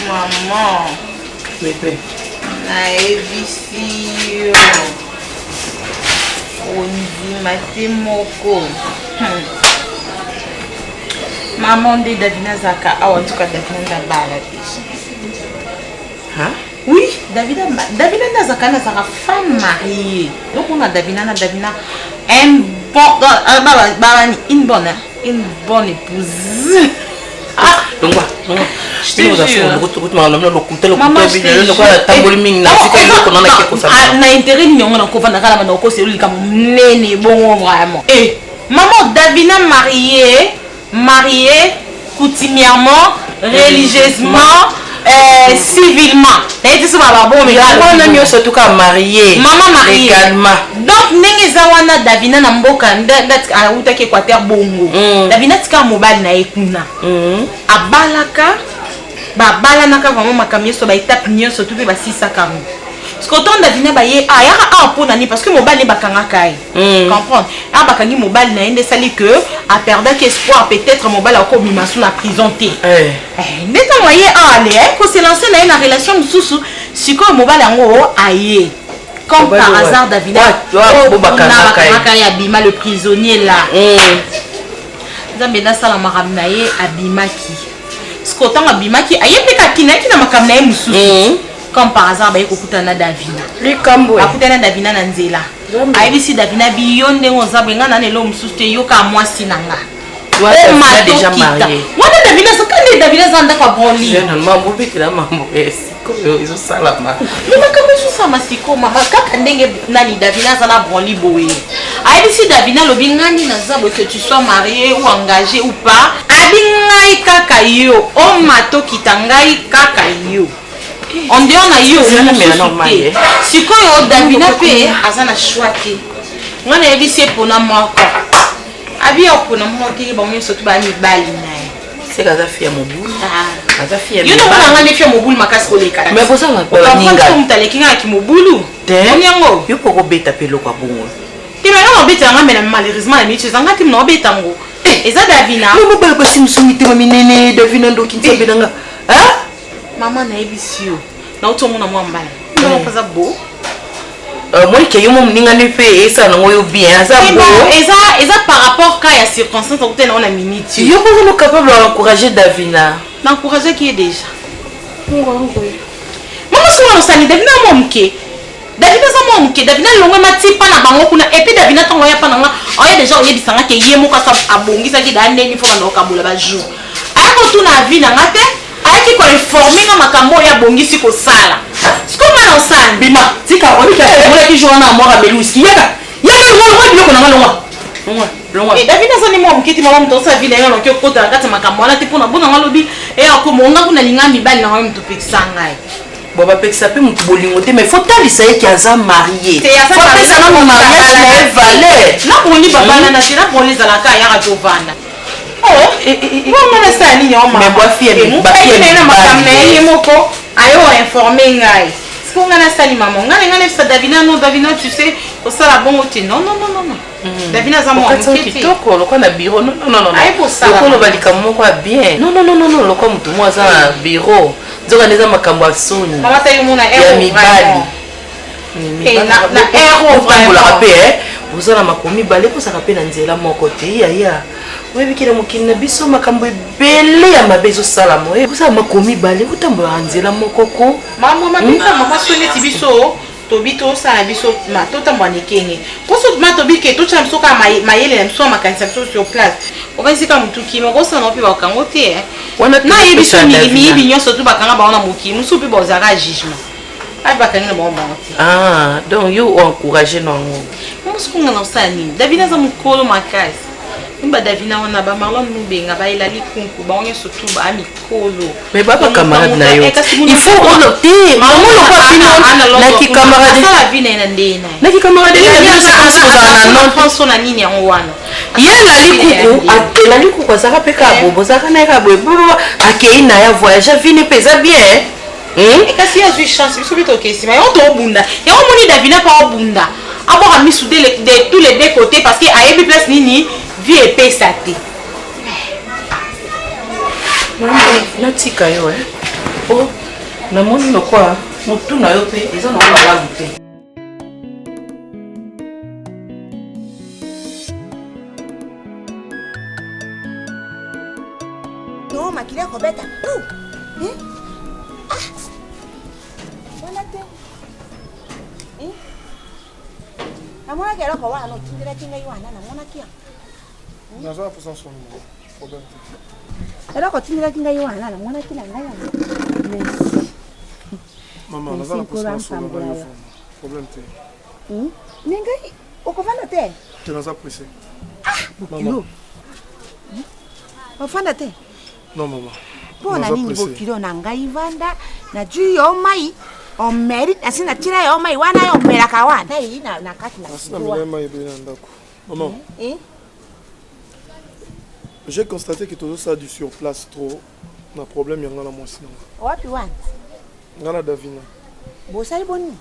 Speaker 3: Maman.
Speaker 14: Pepe.
Speaker 3: Naebisi yo. Ondima te moko. Maman de Davina Zaka, en tout cas Davina Bala.
Speaker 14: Hein?
Speaker 3: Oui, Davina Nazaka n'a sa femme mariée. Donc on a Davina une bonne épouse.
Speaker 14: Ah, donc je te jure. Maman, je te
Speaker 3: jure. Maman, Davina mariée coutumièrement, religieusement. civilement. Et ça va bon mais
Speaker 14: on a mieux surtout qu'à marier.
Speaker 3: Maman mariée.
Speaker 14: Également.
Speaker 3: Donc ndenge zawana Davina na mboka ndati auta ke Équateur bongo. Davina tika mobile na ekuna. Abalaka ba balanaka vraiment makamie so ba étape nyonso tout pe ba 640. Parce que autant Davina ba ye ya a pour nani parce que mobile ne bakanga kai. Comprendre. A bakangi mobile na ende sali que a perdu espoir peut-être mobile a commis masu na prison té. Ndeta moyen aller pour se lancer na une relation mususu siko mobile yango aye. Comme par hasard Davina bakanga ya bima le prisonnier là. Zambena sala makamna ye abimaki. Skotan abimaki ayepeka kinaki na makamna ye mususu. Comme par hasard ba ekokutana Davina.
Speaker 14: Lui kambo.
Speaker 3: Akutana Davina na nzela. Ayebisi Davina biyonde ngozabwenga na nelo mususu te yoka mwasi nanga.
Speaker 14: Davina déjà marié.
Speaker 3: Wana Davina sokande Davina zanda kwa broli.
Speaker 14: Généralement bobiki la mambo esiko izo salama.
Speaker 3: Mama kama susa masiko mama kaka ndenge nani Davina zana broli boye. Ayebisi Davina lobingani na zabo que tu sois marié ou engagé ou pas. Abingai kaka yo o mato kitangai kaka yo. On dit on a eu au normal. Si quand on Davina pe azana chouati. On a évité pour na moi quoi. Abi pour na moi qui ba on surtout ba mi bali na.
Speaker 14: C'est que ça fait mon boule. Ça fait.
Speaker 3: Yo no na ngane fait mon boule makasi ko leka.
Speaker 14: Mais pour ça on a
Speaker 3: ninga. On mutale kinga ki mobulu.
Speaker 14: Onyango. Yo poko beta pelo kwa bongo.
Speaker 3: Ti me na beta nga mais malheureusement na mitu zanga ti no beta ngo. Eza Davina.
Speaker 14: No ba ba simsumi te mami nene Davina ndo kinsabe nanga. Hein?
Speaker 3: Maman na ebisio. Na utomuna mwambala. Ndio kaza bo.
Speaker 14: Moi que yo mom ninga ne fait ça no yo bien ça bo.
Speaker 3: Eza par rapport à la circonstance où on a minute.
Speaker 14: Yo pas capable d'encourager Davina.
Speaker 3: D'encourager qui est déjà. Maman souvent sani Davina momke. Davina za momke. Davina longo mati pa na bango kuna et puis Davina tongo ya pa na nga. Oya déjà oye bisanga ke yemo ka sa abongisa ki da neni fo na kabula ba jour. Ako tuna vie na ngate. Aiki ko informer na makambo ya bongisi ko sala. Skoma na osana.
Speaker 14: Bima, tika oni ka mona ki joana mora beluski. Yaka. Yaka ngolo biloko na ngalo. Longa.
Speaker 3: Davina zani mo mkiti mama mtosa vile ngalo ke kota kati makambo na tipo na bona ngalobi akomonga kuna linga mibali na mtu pekisanga.
Speaker 14: Boba pekisa pe mutu bolingo te mais faut talisa ye ki aza marié.
Speaker 3: Faut
Speaker 14: pesa na mariage na valeur.
Speaker 3: Na boni baba na na boni zalaka ya ratovana. Mais
Speaker 14: bois fille
Speaker 3: ayo informer ngai. Ce qu'on a sali maman, ngana ça Davina non Davina tu sais au ça la bon côté. Non. Davina za mo
Speaker 14: kitoko lokwa na bureau. Non. Lokwa lo balika moko bien. Non, lokwa mutu mo za na bureau. Nzoka neza makambo asoni.
Speaker 3: Mama tayo mona
Speaker 14: ya mibali.
Speaker 3: Na ero
Speaker 14: vraiment pe vous avez makomi balé ko saka pe na nzela moko te ya. Oui, mais qui est mon qui n'a biso makambo belé ya mabezo sala mo. Vous avez makomi balé vous tambo anzela mokoko.
Speaker 3: Mama sonne ti biso to bito sa biso ma to tambo nekenge. Ko so ma to bike to cham so ka mayele na so makanisa sur place. On va essayer comme tout qui me gosse na pi ba kango te. Wana na yebiso mi binyo so to bakanga ba ona moki musu pi bozara jugement. Ai bakanga ba ona te.
Speaker 14: Ah, donc yo encourager non.
Speaker 3: Musu kunga na usani. Davina za mukolo makasi. Mba Davina wana ba Marlon Mubenga ba ilali kunku ba onye surtout ba mikolo.
Speaker 14: Mais baba camarade na yo. Il faut on noter. Maman lo pas fini na ki camarade.
Speaker 3: Ça vie na ndena.
Speaker 14: Na ki camarade na se transposer na non
Speaker 3: France na nini yango wana.
Speaker 14: Yala likuku atela likuku azaka peka bobo zaka na ka bobo akeina ya voyage vini pesa bien.
Speaker 3: Et kasi ya zui chance biso bito kesi mais on to bunda. Et on moni Davina pas bunda. Avoir mis sous de tous les deux côtés parce que a yebi place nini vie épais saté.
Speaker 14: Natika yo oh na moni no kwa mutu na yo pe eza na wala lupe.
Speaker 15: No makile ko beta. Namona kero ko wana no tindira kinga yiwana namona kia.
Speaker 13: Naza pour ça son numéro. Problème.
Speaker 15: Era ko tindira kinga yiwana namona kila ngaya.
Speaker 13: Maman, naza pour ça son numéro. Problème te.
Speaker 15: Ningai okofana te.
Speaker 13: Tu naza pressé.
Speaker 15: Bukilo. Ofana te.
Speaker 13: Non maman.
Speaker 15: mpona nini bokilo na ngai vanda na juu yo mai omeri asina tira yo mai wana yo melaka wana hii na kati na
Speaker 13: asina milema ibena ndako maman j'ai constaté que tout ça du sur place trop na problème yanga na mwasi nanga
Speaker 15: wapi wana
Speaker 13: ngana Davina
Speaker 15: bosali boni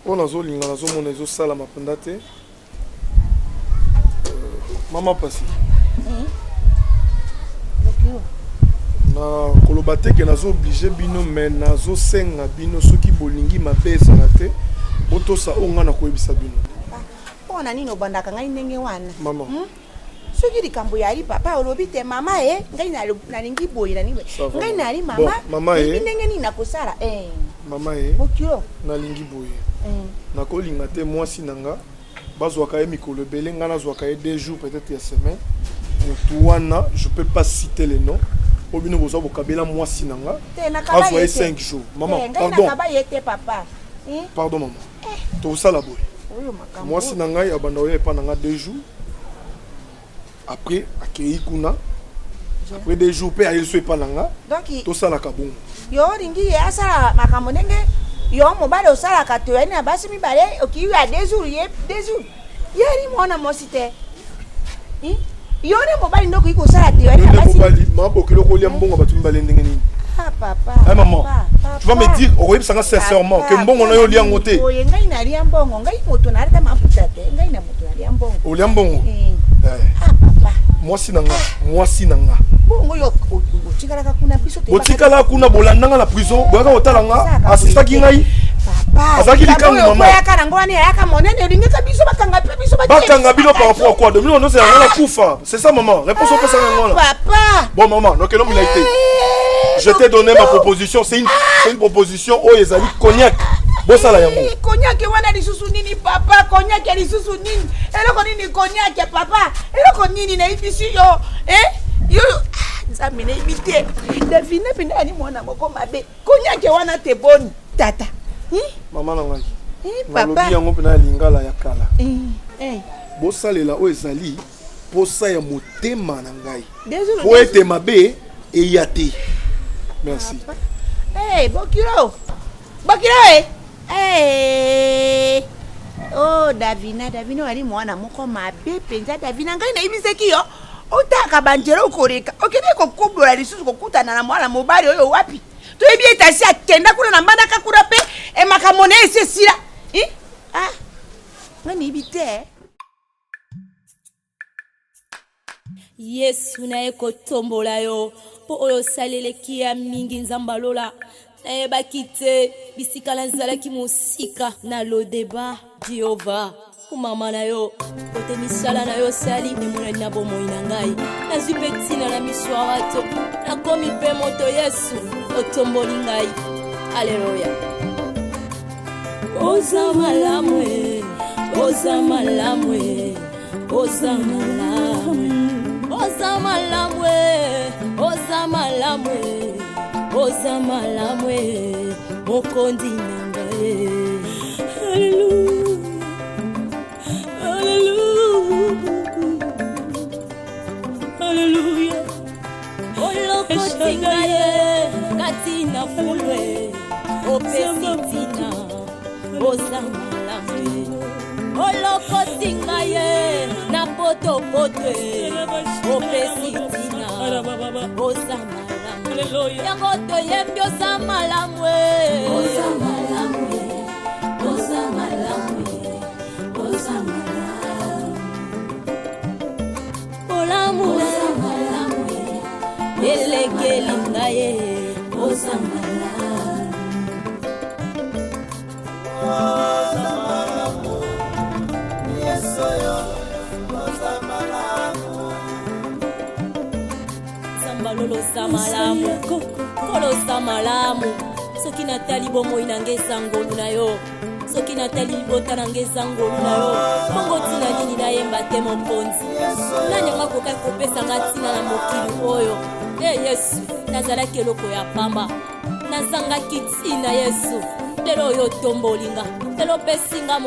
Speaker 13: on azolinga nazomona ezosala mapenda te mama pasi na koloba te ke nazo oblige bino mais nazo senga bino soki bolingi mabe ezala te botosa onga na koyebisa bino
Speaker 15: mpona nini obandaka ngai ndenge wana
Speaker 13: mama
Speaker 15: soki likambo yali papa olobi te mama ngai nalingi boye ngai nali mama ndenge nini nakosala
Speaker 13: mama
Speaker 15: bokilo
Speaker 13: nalingi boye nakolinga te mwasi nanga bazwaka ye mikolo ebele nga nazwaka ye 2 jours peut-être ya semaine motu wana je peux pas citer les noms obino bozwa bokabela mwasi nanga azwa ye 5 jours maman pardon maman tosala boye mwasi na ngai abanda oyo epa nanga 2 jours après akei kuna après 2 jours pe ayeso epa nanga tosalaka bongo
Speaker 15: yo olingi ye asala makambo ndenge yo mobali osalaka to yani na basi mibale okiyi ya 2 jours ye 2 jours yeri mwana mosi te yo ne mobali ndoko iko sala te yani na basi
Speaker 13: mobali mabokelo ko lia mbongo batu mibale ndenge nini
Speaker 15: papa
Speaker 13: maman tu vas me dire oyebisanga sincèrement que mbongo na yo lia ngote
Speaker 15: oye ngai na lia mbongo ngai moto na areta mafuta te ngai na moto na lia mbongo
Speaker 13: olia mbongo
Speaker 15: papa
Speaker 13: mwasi nanga
Speaker 15: bongo yo otikalaka kuna biso te
Speaker 13: otikala kuna bolandanga na prison boyaka otalanga asistaki ngai azaki likambo mama
Speaker 15: boyaka nango wani yaka monene olingeka biso bakanga pe biso
Speaker 13: bakanga bilo par rapport à quoi de nous on c'est la kufa c'est ça maman réponse au pesa ngona
Speaker 15: papa
Speaker 13: bon maman donc non milité je t'ai donné ma proposition c'est une proposition oh ezali cognac bosala yango
Speaker 15: cognac wana lisusu nini papa cognac lisusu nini eloko nini cognac papa eloko nini na ibisi yo yo nzambe na ibite Davina penda ani mwana moko mabe cognac wana te boni tata
Speaker 13: mama na ngai papa yango pena lingala ya kala bosalela o ezali posa ya motema na ngai po ete mabe eyate merci
Speaker 15: bokilo oh Davina wali mwana moko mabe penza Davina ngai na ibiseki yo otaka banjero ukoreka okende kokobola lisusu kokutana na mwana mobali oyo wapi toyebi etasi akenda kuna na mbandaka kuna pe makamone esesila ngani ibite
Speaker 1: yesu naye kotombola yo mpo oyo osaleleki ya mingi nzambalola nayebaki te bisika nazalaki mosika na lodeba jehova kumama na yo kote misala na yo sali emonani na bomoi na ngai nazwi mpe ntina na miso ya bato nakomi mpe moto yesu otomboli ngai aleluya oza malamu oza malamu oza malamu oza malamu oza malamu oza malamu mokondi na ngai haleluya haleluya olokotinga ye kati na fulwe opesitina oza malamu olokotinga ye na potopotwe opesitina oza malamu yango toyembi oza malamu oza malamu oza malamu oza malamu olamu oza malamu elekeli ngaye oza malamu oza malamu yesoyo oza malamu sambalolo oza malamu kolo oza malamu soki natali bomoi na ngai esangolu na yo soki natali libota na ngai esangolu na yo bongo ntina nini nayemba te mokonzi nanyanga kokai kopesanga ntina na mokili oyo yesu nazalaki eloko ya pamba nazangaki ntina yesu lelo oyo otombolinga lelo opesinga